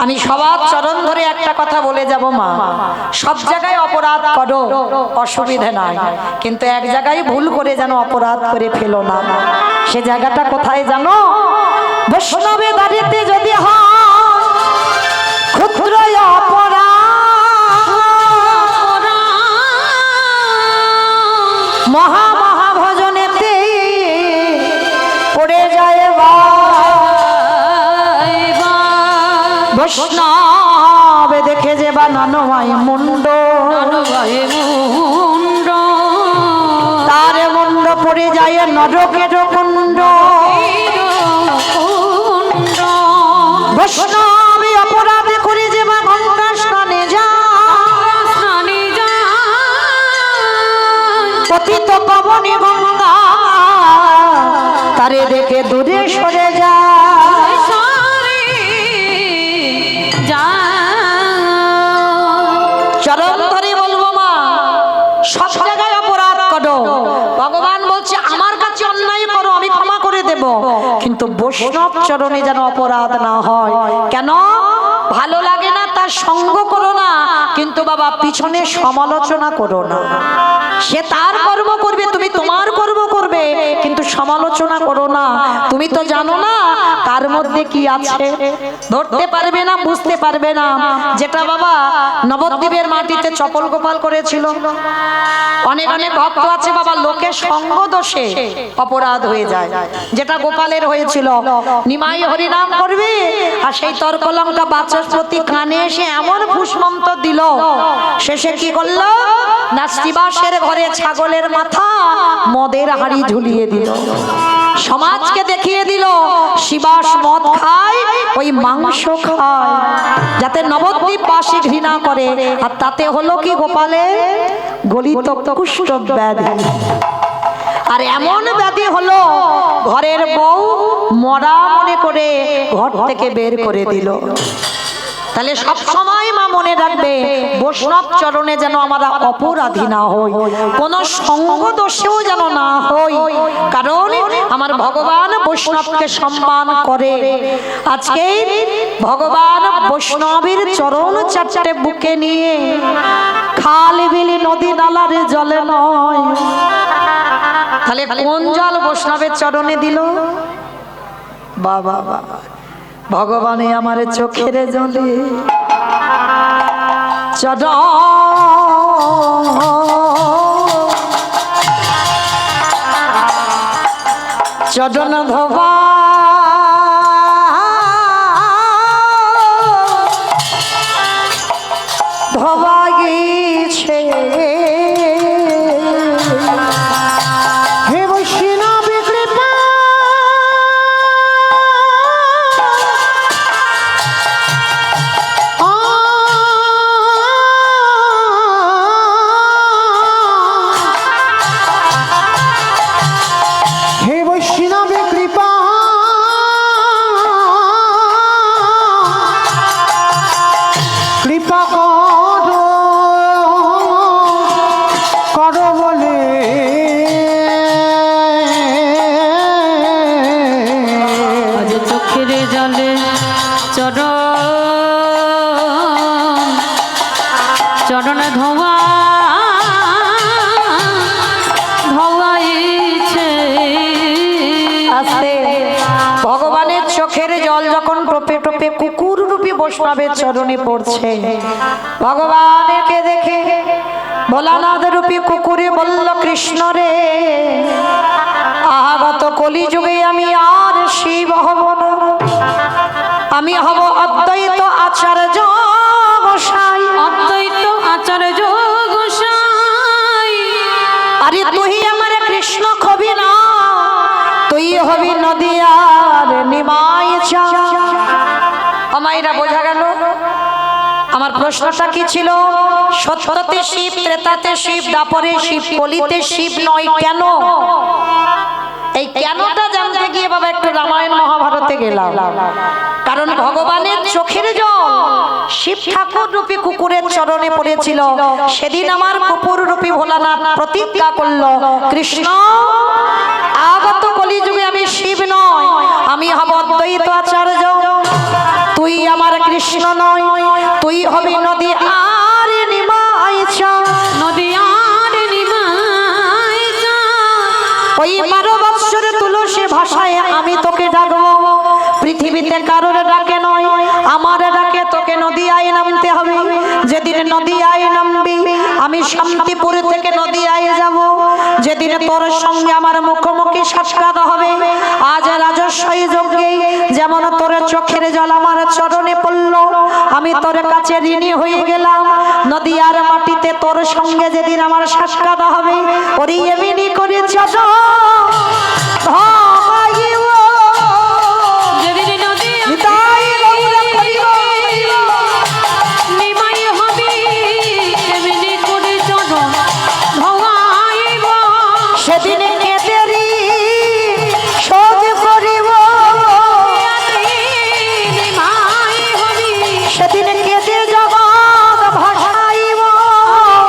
আমি সবার চরণ ধরে একটা কথা বলে যাব, মা সব জায়গায় অপরাধ করো, অসুবিধা নাই, কিন্তু এক জায়গায় ভুল করে যেন অপরাধ করে ফেলো না। সে জায়গাটা কোথায় জানো? বৈষ্ণবে দাঁড়িয়ে যদি হয় ক্ষুদ্র অপরাধ, মহা মহা ভজনেতে পড়ে যায় বৈষ্ণব দেখে যে বানানো হয় মুন্ড, তার মুন্ড পড়ে যায় নরকের কুণ্ড। বৈষ্ণবী অপরাধ করে যে বা গঙ্গা স্নানে যায়, পতিত পাবনী গঙ্গা তারে দেখে দূরে সরে যায়। চরণ ধরে বলবো, মা সব জায়গায় অপরাধ করো, ভগবান বলছে আমার কাছে অন্যায় করো আমি ক্ষমা করে দেব, কিন্তু বৈষ্ণব চরণে যেন অপরাধ না হয়। কেন? ভালো লাগে না তার সঙ্গ করো না, কিন্তু বাবা পিছনে সমালোচনা করো না। সে তার কর্ম করবে, তুমি তোমার কর্ম করবে, কিন্তু সমালোচনা করো না। তুমি তো জানো না কার মধ্যে কি আছে, ধরতে পারবে না, বুঝতে পারবে না। যেটা বাবা নবদ্বীপের মাটিতে চপল গোপাল করেছিল, অনেক অনেক ভক্ত আছে বাবা লোকের সঙ্গ দোষে অপরাধ হয়ে যায়, যেটা গোপালের হয়েছিল। নিমাই হরিনাম করবে, আর সেই তর্কলঙ্কা বাচস্পতি কানে এসে এমন ফুসমন্ত দিল, শেষে কি করলো না শিবাসের ঘরে ছাগলের মাথা মদের হাঁড়ি ঝুলিয়ে দিল। সমাজকে দেখিয়ে দিল শিবাস মদ খায়, ওই মাংস খায়, যাতে নবদ্বীপবাসী ঘৃণা করে। আর তাতে হলো কি গোপালের গলিত কুষ্ঠ ব্যাধি। আর এমন ব্যাধি হলো ঘরের বউ মরা মনে করে ঘর থেকে বের করে দিল। তাহলে সব সময় মা মনে রাখবে বৈষ্ণব চরণে যেন আমরা অপরাধী না হই, কোন সঙ্গ দোষেও যেন না হই, কারণ আমার ভগবান বৈষ্ণবকে সম্মান করে। আজকে ভগবান বৈষ্ণবের চরণ চারটে বুকে নিয়ে খাল বিলি নদী নালার জলে নয়, তাহলে কোন জল বৈষ্ণবের চরণে দিল? বাবা বাবা, ভগবানে আমার চোখের জলে চরণ চরণ ধোবা ধোবা গেছে হে বৈষ্ণব কৃপা হে বৈষ্ণব কৃপা কৃপা করো করো বলে আজ চোখের জলে চরণ ধোয়া ধোয়াইছে। আস্তে ভগবানের চোখের জল যখন টোপে টোপে কুকুর রূপী বৈষ্ণবের চরণে পড়ছে, ভগবানকে দেখে ভোলানাথ রূপী কুকুরে বলল, কৃষ্ণ রে, আগত কলিযুগে আমি আর শিব হব না, আমি হব অদ্বৈত আচার্য গোসাই। অদ্বৈত আচার্য গোসাই। আরে তুই আমার কৃষ্ণ হবি না, তুই হবি নদিয়ার নিমাই চা। আমায়রা বোঝা গেল আমার প্রশ্নটা কি ছিল? সত্যতে শিব, ত্রেতাতে শিব, দাপরে শিব, কলিতে শিব নয় কেন? এই কেনটা জানতে গিয়ে বাবা একটু রামায়ণ মহাভারতে গেলাম। কারণ ভগবানের চোখের জল শিব ঠাকুর রূপী কুকুরের চরণে পড়েছিল। সেদিন আমার কুকুর রূপী ভোলানাথ প্রতিজ্ঞা করলো, কৃষ্ণ, আগত কলিযুগে আমি শিব নয়, আমি হব অদ্বৈত আচার্য। তুই আমার কৃষ্ণ নয়, তুই হবি নদী আর নিমাই চা। নদী আর নিমাই চা। ওই 12 বৎসরে তুলসী ভাষায় আমি তোকে ডাকবো। পৃথিবীতে কারোর ডাকে নয়, আমার ডাকে তোকে নদিয়ায় নামতে হবে। যেদিন নদিয়ায় নামবি, আমি শান্তিপুর থেকে নদিয়ায় যাব। যেদিন তোর সঙ্গে আমার মুখোমুখি সাক্ষাৎ হবে, আজ রাজস্বই যজ্ঞে যেমন তোর চোখের জল আমার চরণে পড়ল, আমি তোর কাছে ঋণী হয়ে গেলাম। নদিয়ার মাটিতে তোর সঙ্গে যেদিন আমার সাক্ষাৎ হবে, ওরে এমনি করে চল যেদিন নদী নিতাই গৌর হরিব। নিমাই হবি, এমনি করে চরণ ধোয়াইব। সেদিন কেদেরি শোধ করিব, নিমাই হবি, সেদিন কেদে জগৎ ভাসাইব।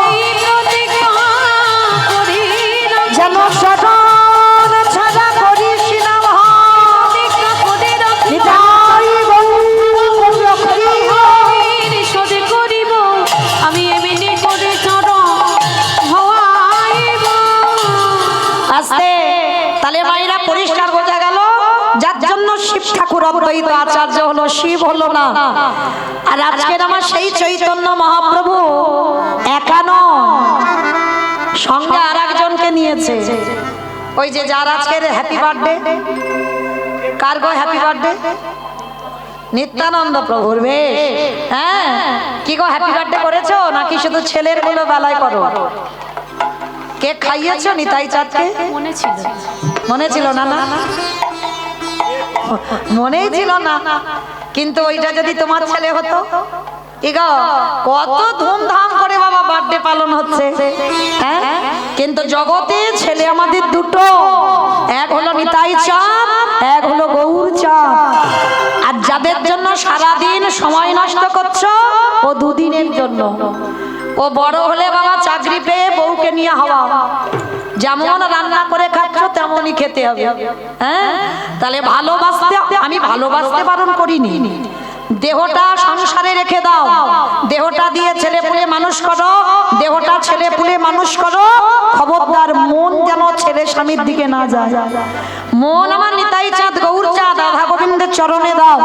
এই প্রতিজ্ঞা করিলাম, যেন সদন ছাড়া করিস না ভাই। প্রতিজ্ঞা করিলাম, নিতাই গৌর হরিব। শোধ করিব, আমি এমনি করে চরণ ধোয়াইব। আস্তে তাহলে মায়েরা পরিষ্কার বোঝা গেল, যার জন্য শিব ঠাকুর অদ্বৈত আচার্য হলো, শিব হলো না। আর আজকের আমার সেই চৈতন্য মহাপ্রভু একা নয়, সঙ্গে আর একজনকে নিয়েছে। ওই যে যার আজকের হ্যাপি বার্থডে, কার গো হ্যাপি বার্থডে? নিত্যানন্দ প্রভুর। বেশ, হ্যাঁ, কি গো হ্যাপি বার্থডে করেছো নাকি শুধু ছেলের গুলো বেলায় করো? কেক খাইয়েছো নিতাই চাঁদকে? মনে ছিল, মনে ছিল না? না, মনেই ছিল না। কিন্তু ওইটা যদি তোমার ছেলে হতো, ইগো কত ধুমধাম করে বাবা বার্থডে পালন হচ্ছে, হ্যাঁ? কিন্তু জগতে ছেলে আমাদের দুটো, এক হলো নিতাই চাঁদ, এক হলো গৌর চাঁদ। আর যাদের জন্য সারাদিন সময় নষ্ট করছো, ও দুদিনের জন্য। ও বড় হলে বাবা চাকরি পেয়ে বউকে নিয়ে হওয়া, যেমন রান্না করে খাচ্ছ তেমনই খেতে হবে, হ্যাঁ? তাহলে ভালোবাসতে, আমি ভালোবাসতে বারণ করিনি, দেহটা সংসারে রেখে দাও, দেহটা দিয়ে ছেলে পুলে মানুষ করো, দেহটা ছেলে পুলে মানুষ করো। খবরদার মন যেন ছেলে স্বামীর দিকে না যায়। মন আমার নিতাই চাঁদ গৌর চাঁদ রাধা গোবিন্দের চরণে দাও।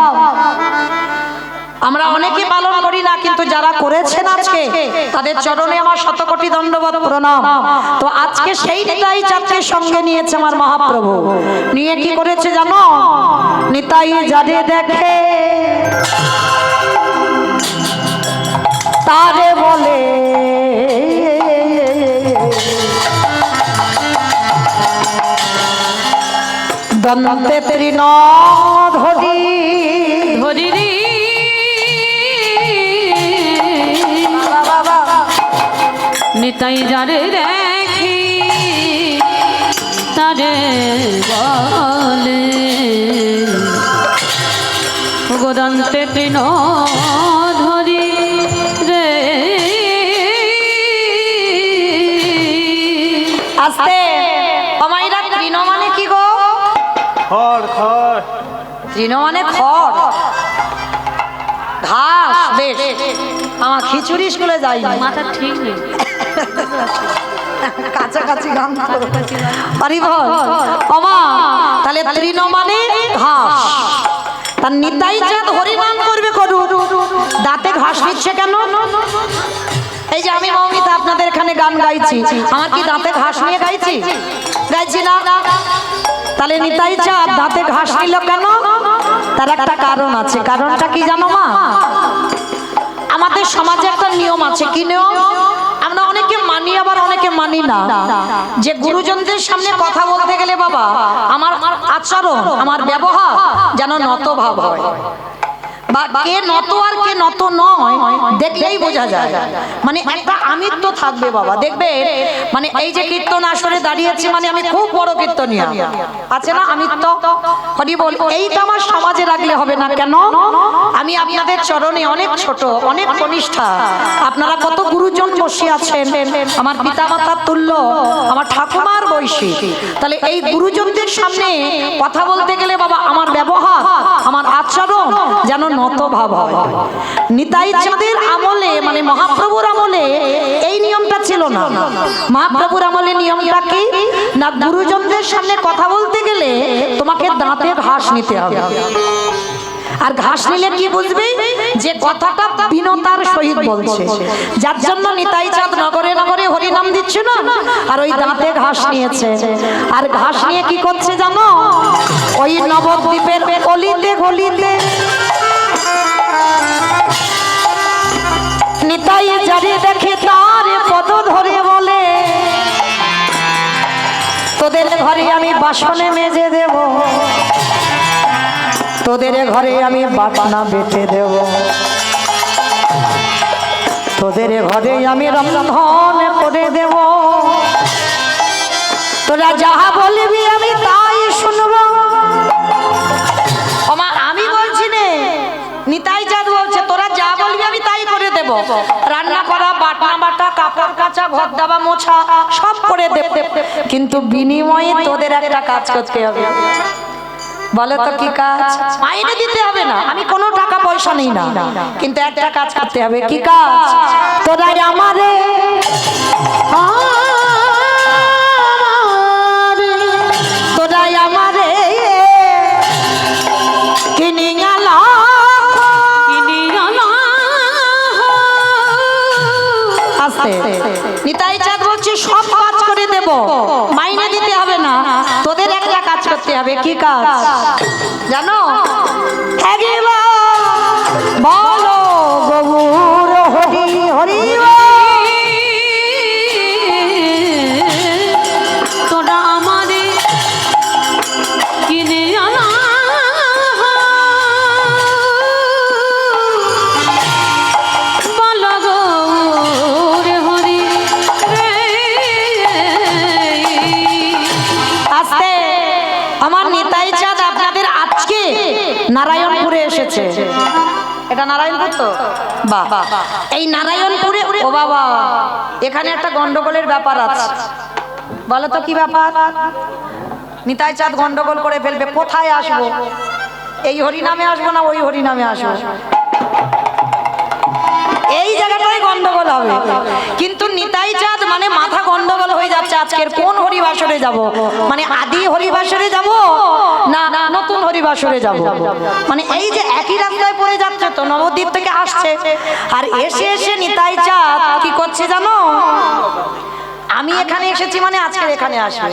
আমরা অনেকে পালন করি না, কিন্তু যারা করেছেন আজকে তাদের চরণে আমার শতকোটি দণ্ডবত প্রণাম। তো আজকে সেই নিতাই চাঁদকে সঙ্গে নিয়েছে আমার মহাপ্রভু। নিয়ে কি করেছে জানো? নিতাই যারে দেখে তারে বলে দন্তে তৃণ ধরি ধরি রে নিতাই যারে দেখি তারে বলে গোদন্তে তৃণ ধরি রে। আস্তে আমাইরা তৃণ মানে কি গো? খড় খড় তৃণ মানে খড় ঘাস। বেশ, আমার খিচুড়ি স্কুলে যাই মাথা ঠিক নেই। কাছাকাছি গান পারি বল ওমা। তাহলে তৃণ মানে ঘাস। তার নিতাই চাঁদ হরিনাম করবে করু, দাঁতে ঘাস নিচ্ছে কেন? এই যে আমি মৌমিতা আপনাদের এখানে গান গাইছি, আমার কি দাঁতে ঘাস নিয়ে গাইছি? গাইছি না। তাহলে নিতাই চাঁদ দাঁতে ঘাস নিল কেন? তার একটা কারণ আছে। কারণটা কি জানো মা? আমাদের সমাজে একটা নিয়ম আছে। কি নিয়ম? আমরা অনেকে মানি আবার অনেকে মানি না, যে গুরুজনদের সামনে কথা বলতে গেলে বাবা আমার আচরণ আমার ব্যবহার যেন নত ভাব হয়, বা কে নত আর কে নত নয় দেখলেই বোঝা যায়। মানে একটা আমিত্ব থাকবে বাবা। দেখবে মানে এই যে কীর্তন আসরে দাঁড়িয়েছি মানে আমি খুব বড় কীর্তনিয়া, আছে না আমিত্ব? হরি বল। এইটা আমার সমাজে রাখলে হবে না। কেন? আমি আপনাদের চরণে অনেক ছোট, অনেক কনিষ্ঠা। আপনারা কত গুরুজন বসে আছেন, আমার পিতামাতার তুল্য, আমার ঠাকুমার বয়সী। তাহলে এই গুরুজনদের সামনে কথা বলতে গেলে বাবা আমার ব্যবহার আমার আচরণ যেন নত ভাব হয়। নিতাই চাঁদের আমলে মানে মহাপ্রভুর আমলে এই নিয়মটা ছিল না। মহাপ্রভুর আমলে নিয়মটা কি না? গুরুজনদের সামনে কথা বলতে গেলে তোমাকে দাঁতে ঘাস নিতে হবে। আর ঘাস নিলে কি বুঝবে? যে কথাটা বিনতার সহিত বলছে। যার জন্য নিতাই চাঁদ নগরে নগরে হরিনাম দিচ্ছে না, আর ওই দাঁতে ঘাস নিয়েছে। আর ঘাস নিয়ে কি করছে জানো? ওই নবদ্বীপের গলিতে গলিতে নিতাই যারে দেখে তার পদ ধরে বলে তোদের ঘরে আমি বাসনে মেজে দেব, তোদের ঘরে আমি বাটনা বেটে দেব, তোদের ঘরে আমি রন্ধন করে দেব, তোরা যাহা বলবি আমি তাই শুনব। ওমা আমি বলছি নে, নিতাই চাঁদ বলছে তোরা যা বলবি আমি তাই করে দেব। রান্না করা, বাটনা বাটা, কাপড় কাচা, ঘর দাবা মোছা সব করে দেব, কিন্তু বিনিময়ে তোদের একটা কাজ করতে হবে। বলে তো কি কাজ? মাইনে দিতে হবে না, আমি কোনো টাকা পয়সা নেই না, কিন্তু একটা কাজ করতে হবে। কি কাজ? তোরা আমারে তোরা আমারে কিনে গেলা আস্তে। নিতাই চাঁদ বলছে সব কাজ করে দেব, মাইনে দিতে হবে না, তোদের একটা কাজ করতে হবে। কি কাজ জানো? বলো গৌর হরি হরি তোরা আমারে কিনে আনা বল গৌর হরি রে। আস্তে। আমার নিতাই চাঁদ আপনাদের আজকে নারায়ণপুরে এসেছে। এটা নারায়ণপুর তো? বাহ। এই নারায়ণপুরে ও বাবা এখানে একটা গন্ডগোলের ব্যাপার আছে। বলো তো কি ব্যাপার? নিতাই চাঁদ গন্ডগোল করে ফেলবে। কোথায় আসবো? এই হরিনামে আসবো না ওই হরিনামে আসবো? এই জায়গাটায় গন্ডগোল হবে, কিন্তু নিতাই চাঁদ মানে মাথা গন্ডগোল হয়ে যাচ্ছে। আজকের কোন হরিবাসরে যাব, মানে আদি হরিবাসরে যাব না নতুন হরিবাসরে যাব, মানে এই যে একই রাস্তায় পড়ে যাচ্ছে তো, নবদ্বীপ থেকে আসছে আর এসে এসে নিতাই চাঁদ কি করছে জানো, আমি এখানে এসেছি মানে আজকের এখানে আসবে,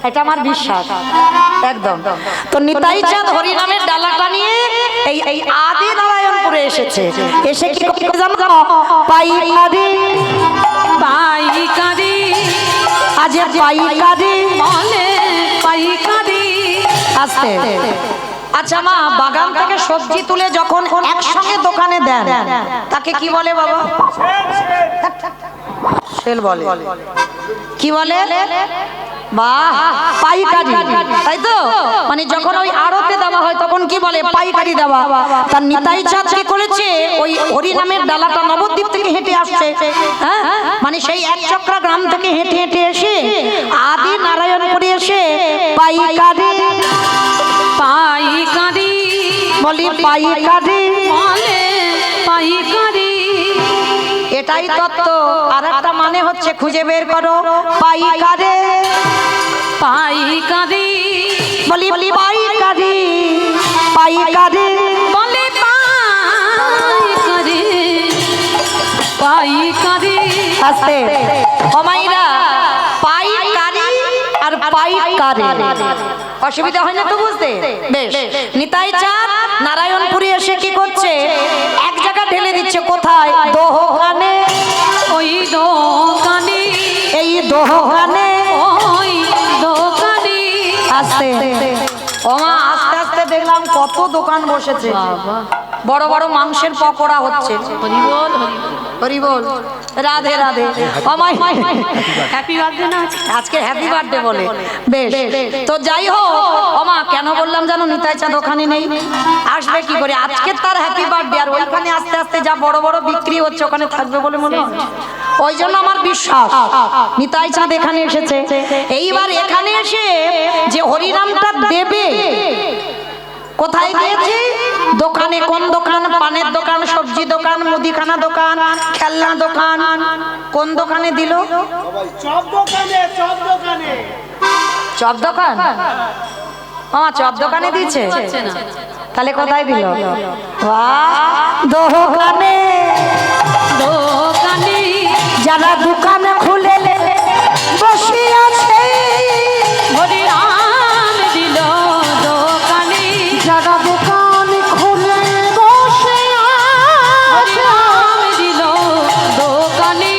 এটা আমার বিশ্বাস একদম। তো নিতাই চাঁদ হরিনামের ডালাটা নিয়ে এই আদি নারায়ণপুরে এসেছে, এসে কি করতে জানো, পাইকারি পাইকারি আজ পাইকারি বলে পাইকারি। আসতে আচ্ছা মা, বাগান থেকে সবজি তুলে যখন একসঙ্গে দোকানে দেন তাকে কি বলে বাবা? সেল বলে। কি বলে? বাহ, পাইকারি, তাই তো? মানে যখন ওই আড়তে দেওয়া হয় তখন কি বলে? পাইকারি দেওয়া। তার নিতাই চাঁদ কি করেছে, ওই হরিনামের ডালাটা নবদ্বীপ থেকে হেঁটে আসছে, হ্যাঁ, মানে সেই এক চক্রা গ্রাম থেকে হেঁটে হেঁটে এসে আদি নারায়ণপুরে এসে পাইকারি পাইকারি বলি, পাইকারি বলে পাইকারি। এটাই তত্ত্ব। আর একটা মানে হচ্ছে খুঁজে বের করো, পাইকারে পাইকারি বলি, পাইকারি পাইকারি বলে পাইকারি পাইকারি। আস্তে অমাইরা, পাইকারি আর পাইকারি অসুবিধা হয় না তো বুঝতে? বেশ, নিতাই চাঁদ নারায়ণপুরে এসে কি করছে, এক জায়গা ঢেলে দিচ্ছে, কোথায়? দোকানে। ওই দোকানে, এই দোকানে ওই দোকানে। আস্তে ওমা, আস্তে আস্তে দেখলাম কত দোকান বসেছে, বড় বড় মাংসের পকোড়া হচ্ছে। হরি বল হরি বল হরি বল, রাধে রাধে। আমায় হ্যাপি বার্থডে না আজকে হ্যাপি বার্থডে বলে। বেশ, তো যাই হোক ওমা, কেন বললাম জানো, নিতাই চাঁদ ওখানে নেই, আসবে কি করে? আজকে তার হ্যাপি বার্থডে, আর ওইখানে আস্তে আস্তে যা বড় বড় বিক্রি হচ্ছে ওখানে থাকবে বলে মনে হয়। ওই জন্য আমার বিশ্বাস নিতাই চাঁদ এখানে এসেছে। এইবার এখানে এসে যে হরিনামটা দেবে, কোথায় দিয়েছি? দোকানে। কোন দোকান? পানের দোকান, সবজি দোকান, মুদিখানা দোকান, খেলনা দোকান। কোন দোকানে দিল? চপ দোকানে, চপ দোকানে। চপ দোকান। চপ দোকানে দিচ্ছে, তাহলে কোথায় দিল? দোকানে। দোকানে যারা দোকান খুলে বসে আছে, হরি রাম দিল দোকানে। যারা দোকান খুলে বসে হরি রাম দিল দোকানে।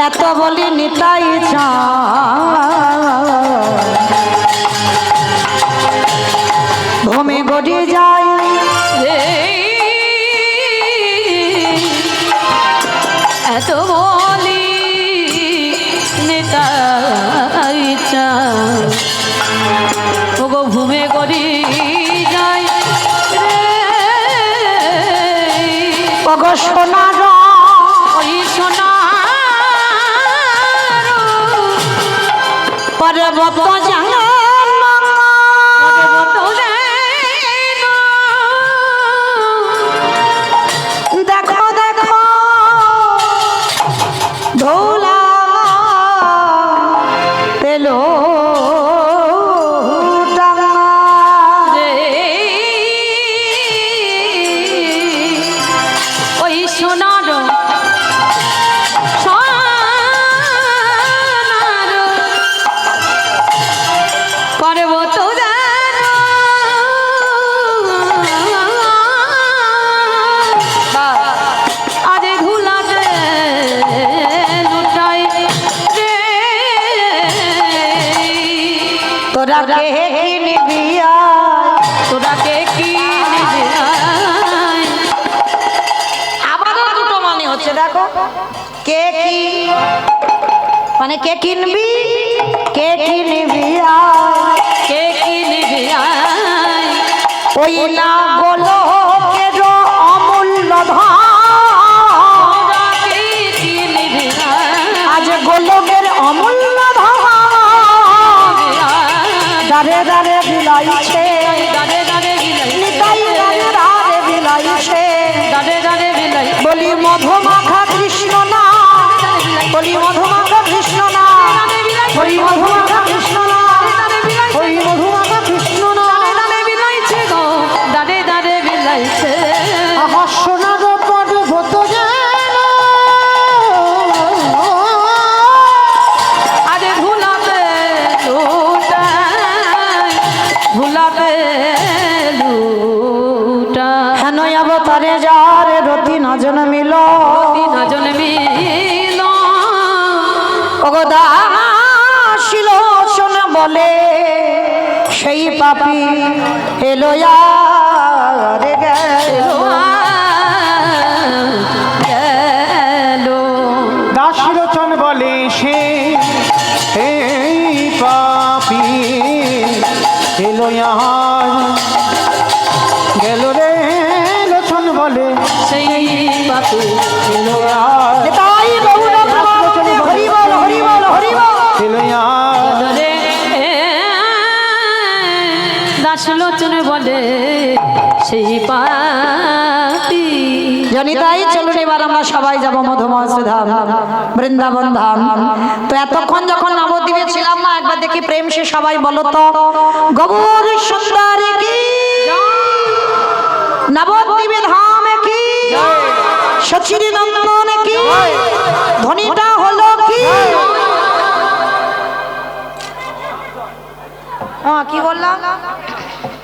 এত বলি নিতাই চাঁদ ঘুমে গড়িয়ে যায়, এত বলি নেতাই চাঁদ ওগো ঘুমে গড়ি যায় রে। ওগো সোনার ওই সোনার পর্বত জানা পর্বত যেন দেখো দেখো ধোলা পেলো ডাঙা। রে। ওই সোনার সোনার পর্বত যেন আজ ধুলাতে লুটাই রে। তোরা কে কিনবি তোরা কে কি আবারও দুটো মানে হচ্ছে, দেখো কে কি মানে কে কিনবি, কে কিনবি কে কি নিবি ওই না গোলো অমূল্য ধন, তোরা কে কি নিবি আজ গোলকের অমূল্য ধন দারে দারে বিলাইছে, দাঁড়ে দাঁড়ে গিলাই নিতাই দারে দারে বিলাইছে। দাঁড়ে দাঁড়ে বিলাই বলি মধুমাখা কৃষ্ণ না, বলি মধুমাখা কৃষ্ণ না, বলি মধুমাখা কৃষ্ণ না, বলি মধুমাখা কৃষ্ণ না। দাঁড়ে বিলাইছে গো দাঁড়ে দাঁড়ে বিলাইছে সোনার পর্বত যেন আরে ভুলাবে লুটায় ভুলাবে লুটায় হেন অবতারে যার রতি না জন্মিল, দিন জন্মিল অগদাশিল শোন বলে সেই পাপি এলো আর গেল। দাসলোচন বলে সে এই পাপি এলো আর গেল রে, লোচন বলে সেই বাপু এলো আর তাই গৌর প্রেমানন্দে হরি বল হরি বল হরি বল। এলো আর রে দাসলোচন বলে সেই পাপি জানি তাই চলুন এবার আমরা সবাই যাব মধুময় ধাম বৃন্দাবন ধাম। তো এতক্ষণ যখন নবদ্বীপে ছিলাম না, একবার দেখি প্রেম সে সবাই বলো তো গৌর সুন্দর কি, নবদ্বীপে ধাম কি, সচির নন্দন কি, ধ্বনিটা হলো কি। কি বললাম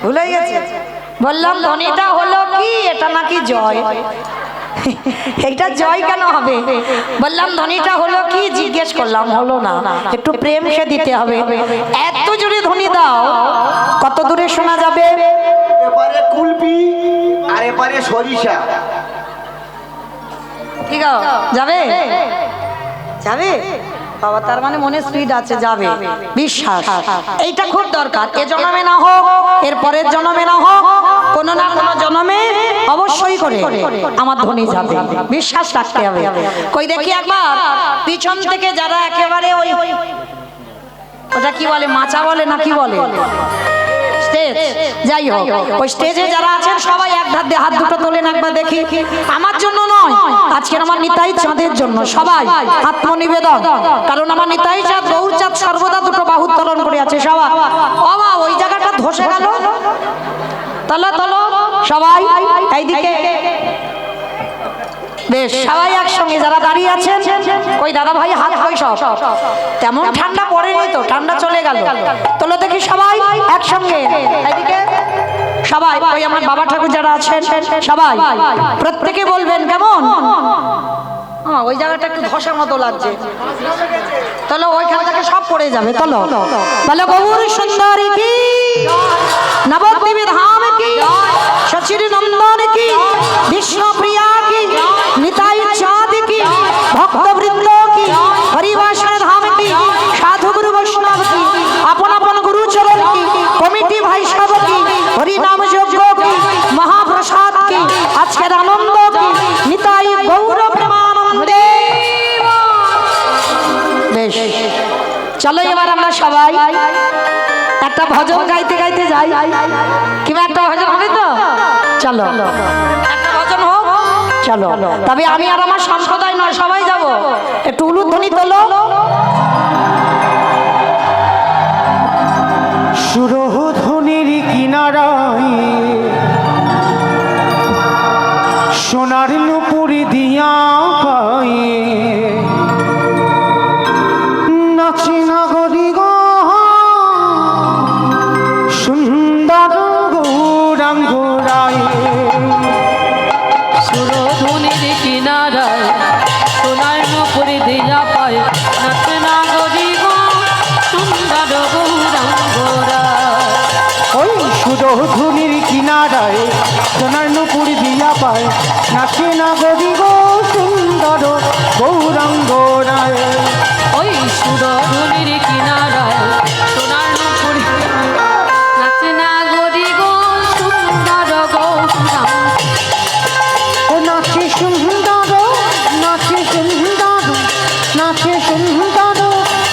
ভুলে গেছি, বললাম ধ্বনিটা হলো কি, এটা নাকি জয়। এইটা জয় কেন হবে, বললাম ধ্বনিটা হলো কি, জিজ্ঞেস করলাম হলো না, একটু প্রেম সে দিতে হবে। এত জোরে ধ্বনি দাও কত দূরে শোনা যাবে। এপারে কুলপি আর এপারে সরিষা। ঠিক আছে যাবে যাবে বাবা, তার মানে মনে স্পিড আছে, যাবে বিশ্বাস। এইটা খুব দরকার, এ জন্মে না হোক এর পরের জন্মে না হোক, কোনো না কোনো জন্মে অবশ্যই করে আমার ধ্বনি যাবে, বিশ্বাস রাখতে হবে। কই দেখি একবার পিছন থেকে যারা একেবারে ওই ওটা কি বলে মাচা বলে না কি বলে স্টেজ, যাই হোক ওই স্টেজে যারা আছেন সবাই এক ধার দিয়ে হাত দুটো তোলেন একবার দেখি। আমার জন্য নয়, আজকের আমার নিতাই চাঁদের জন্য সবাই আত্মনিবেদন, কারণ আমার নিতাই চাঁদ গৌর চাঁদ সর্বদা দুটো বাহু উত্তোলন করে আছে সবাই। বাবা ওই জায়গাটা ধসে গেল, তলো তলো সবাই এইদিকে, বেশ সবাই একসঙ্গে যারা দাঁড়িয়ে আছেন। ওই দাদা ভাই হাত কই সব, তেমন ঠান্ডা পড়েনি তো, ঠান্ডা চলে গেল। তোলো দেখি সবাই একসঙ্গে এইদিকে সবাই, ওই আমার বাবা ঠাকুর যারা আছেন সবাই প্রত্যেকে বলবেন কেমন। ওই জায়গাটা একটু ধসা মতো লাগছে, তাহলে ওইখান থেকে সব পড়ে যাবে। চলো তাহলে গৌর সুন্দরী কি, নবদ্বীপে ধাম কি, সচির নন্দন কি, বিষ্ণুপ্রিয়া কি, নিতাই চাঁদ কি, ভক্তবৃন্দ কি, হরিবাসন ধাম কি, সাধু গুরু বৈষ্ণব কি, আপন আপন গুরু চরণ কি, কমিটি ভাই সব কি, হরিনাম যজ্ঞ কি, মহাপ্রসাদ কি, আজকের আনন্দ কি, নিতাই গৌর প্রেমানন্দে। বেশ চলো এবার আমরা সবাই একটা ভজন গাইতে গাইতে যাই, কিংবা একটা ভজন হবে তো, চলো একটা ভজন হোক চলো। তবে আমি আর আমার সম্প্রদায় নয়, সবাই যাব, একটু উলুধ্বনি তোলো। সুরধ্বনির কিনারায় সোনার নুপুর দিয়া পায়ে নাচি নাগরি গো সুন্দর গৌরাঙ্গ রায়। সুরধুনির কিনারায় সোনার নুপুর দিয়া পায়, নাচে না গরি গো সুন্দর গৌরাঙ্গরা। ওই সুরধ্বনির কিনারায় সোনার নুপুর দিয়া পায়, নাচে নাগরি গো সুন্দর গৌরাঙ্গ রায়। ওই সুরধুনির কিনারায় সোনার নুপুর নাচে না গরি গো সুন্দর গৌরাঙ্গ। ও নাচে সুন্দর, নাচে সুন্দর, নাচে সুন্দর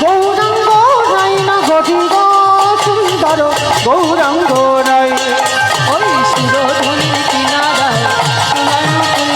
গৌরাঙ্গ রায়, না গরি গো সুন্দর গৌরাঙ্গ রায়। ওই সুরধুনির কিনারায় সোনার নুপুর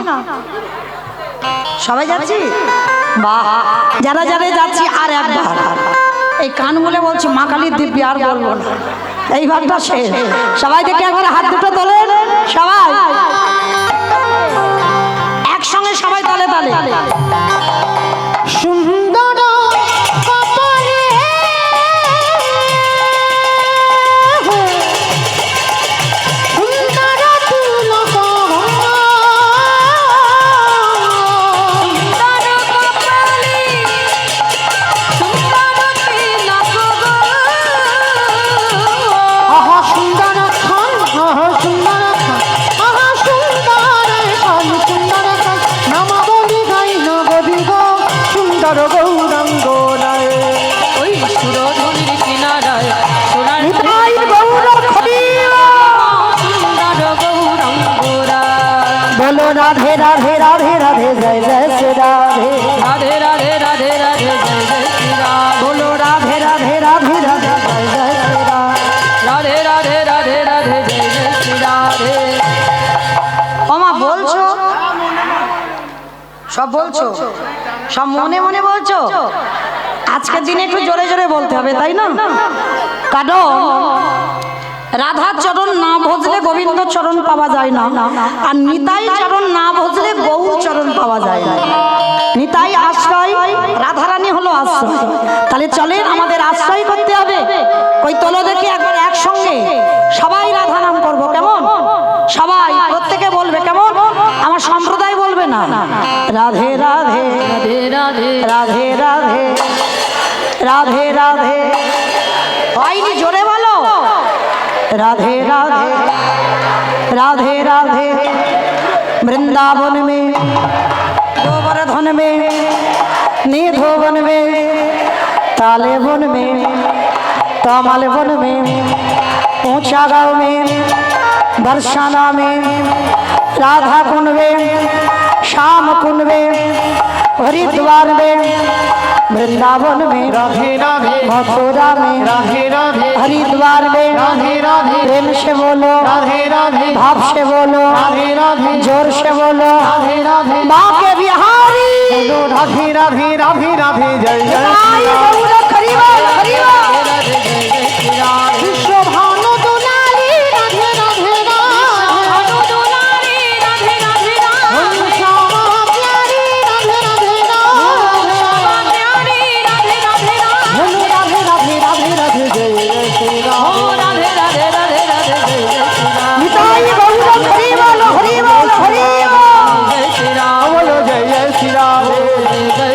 না? সবাই যাচ্ছি? বাহ, যারা যারা যাচ্ছি আর একবার এই কান বলে বলছি মা কালীর দিব্যি আর বলবো না, এইবারটা শেষ। সবাই দেখে একবার হাত দুটো তোলেন, সবাই একসঙ্গে সবাই তালে তালে। সুন্দর কপালে সুন্দর তিলক আহা সুন্দর খান, আহা সুন্দর খান, আহা সুন্দর খান, সুন্দর খান নামা বলি গাই না গদি গো সুন্দর গৌরাঙ্গ রায় ওই সুরধুনির কিনারায় সোনার নিতাই গৌর খদিও সুন্দর গৌরাঙ্গরা। বলো রাধে রাধে রাধে রাধে জয় জয় শ্রী রাধে রাধে রাধে রাধে রাধে জয় জয় শ্রীরাম। বলো রাধে রাধে রাধে রাধে জয় জয় শ্রী রাধে রাধে রাধে রাধে রাধে জয় জয় শ্রীরাধে। ওমা বলছো, সব বলছো, সব মনে মনে বলছো। আজকের দিনে একটু জোরে জোরে বলতে হবে, তাই না? কারণ রাধার চরণ না ভজলে গোবিন্দ চরণ পাওয়া যায় না, আর নিতাই চরণ না ভজলে গৌর চরণ পাওয়া যায় না। নিতাই আশ্রয়, রাধারানী হলো আশ্রয়। তাহলে চলেন আমাদের আশ্রয় করতে হবে। ওই তোলো দেখে একবার একসঙ্গে সবাই রাধা নাম করবো, কেমন? সবাই প্রত্যেকে বলবে, কেমন? আমার সম্প্রদায় বলবে না। রাধে রাধে রাধে রাধে রাধে রাধে রাধে রাধে, হয়নি, জোরে বলো। राधे राधे राधे राधे वृंदावन में गोवर्धन में निधोवन में ताले वन में कमल वन में ऊंचा गांव में बरसाना में राधा कुंड में श्याम कुंड में हरिद्वार में वृंदावन में राधे राधे मथुरा में राधे राधे हरिद्वार में राधे राधे प्रेम से बोलो, राधे राधे भाव से बोलो, राधे राधे जोर से बोलो, राधे राधे माँ के बिहारी बोलो राधे राधे राधे राधे जय जय आई गौर खरीवा खरीवा। राधे जय जय श्रीराम। विश्व भानु दुलारी राधे राधे भानु दुलारी राधे राधे राम। श्यामा प्यारी राधे राधे श्यामा प्यारी राधे राधे राम। बोलो राधे राधे राधे राधे जय जय श्री राम ओ राधे राधे राधे राधे जय जय श्रीराम। निताई गौर खरीवा लो खरीवा लो खरीवा। जय श्रीराम। बोलो जय जय श्री राम जय जय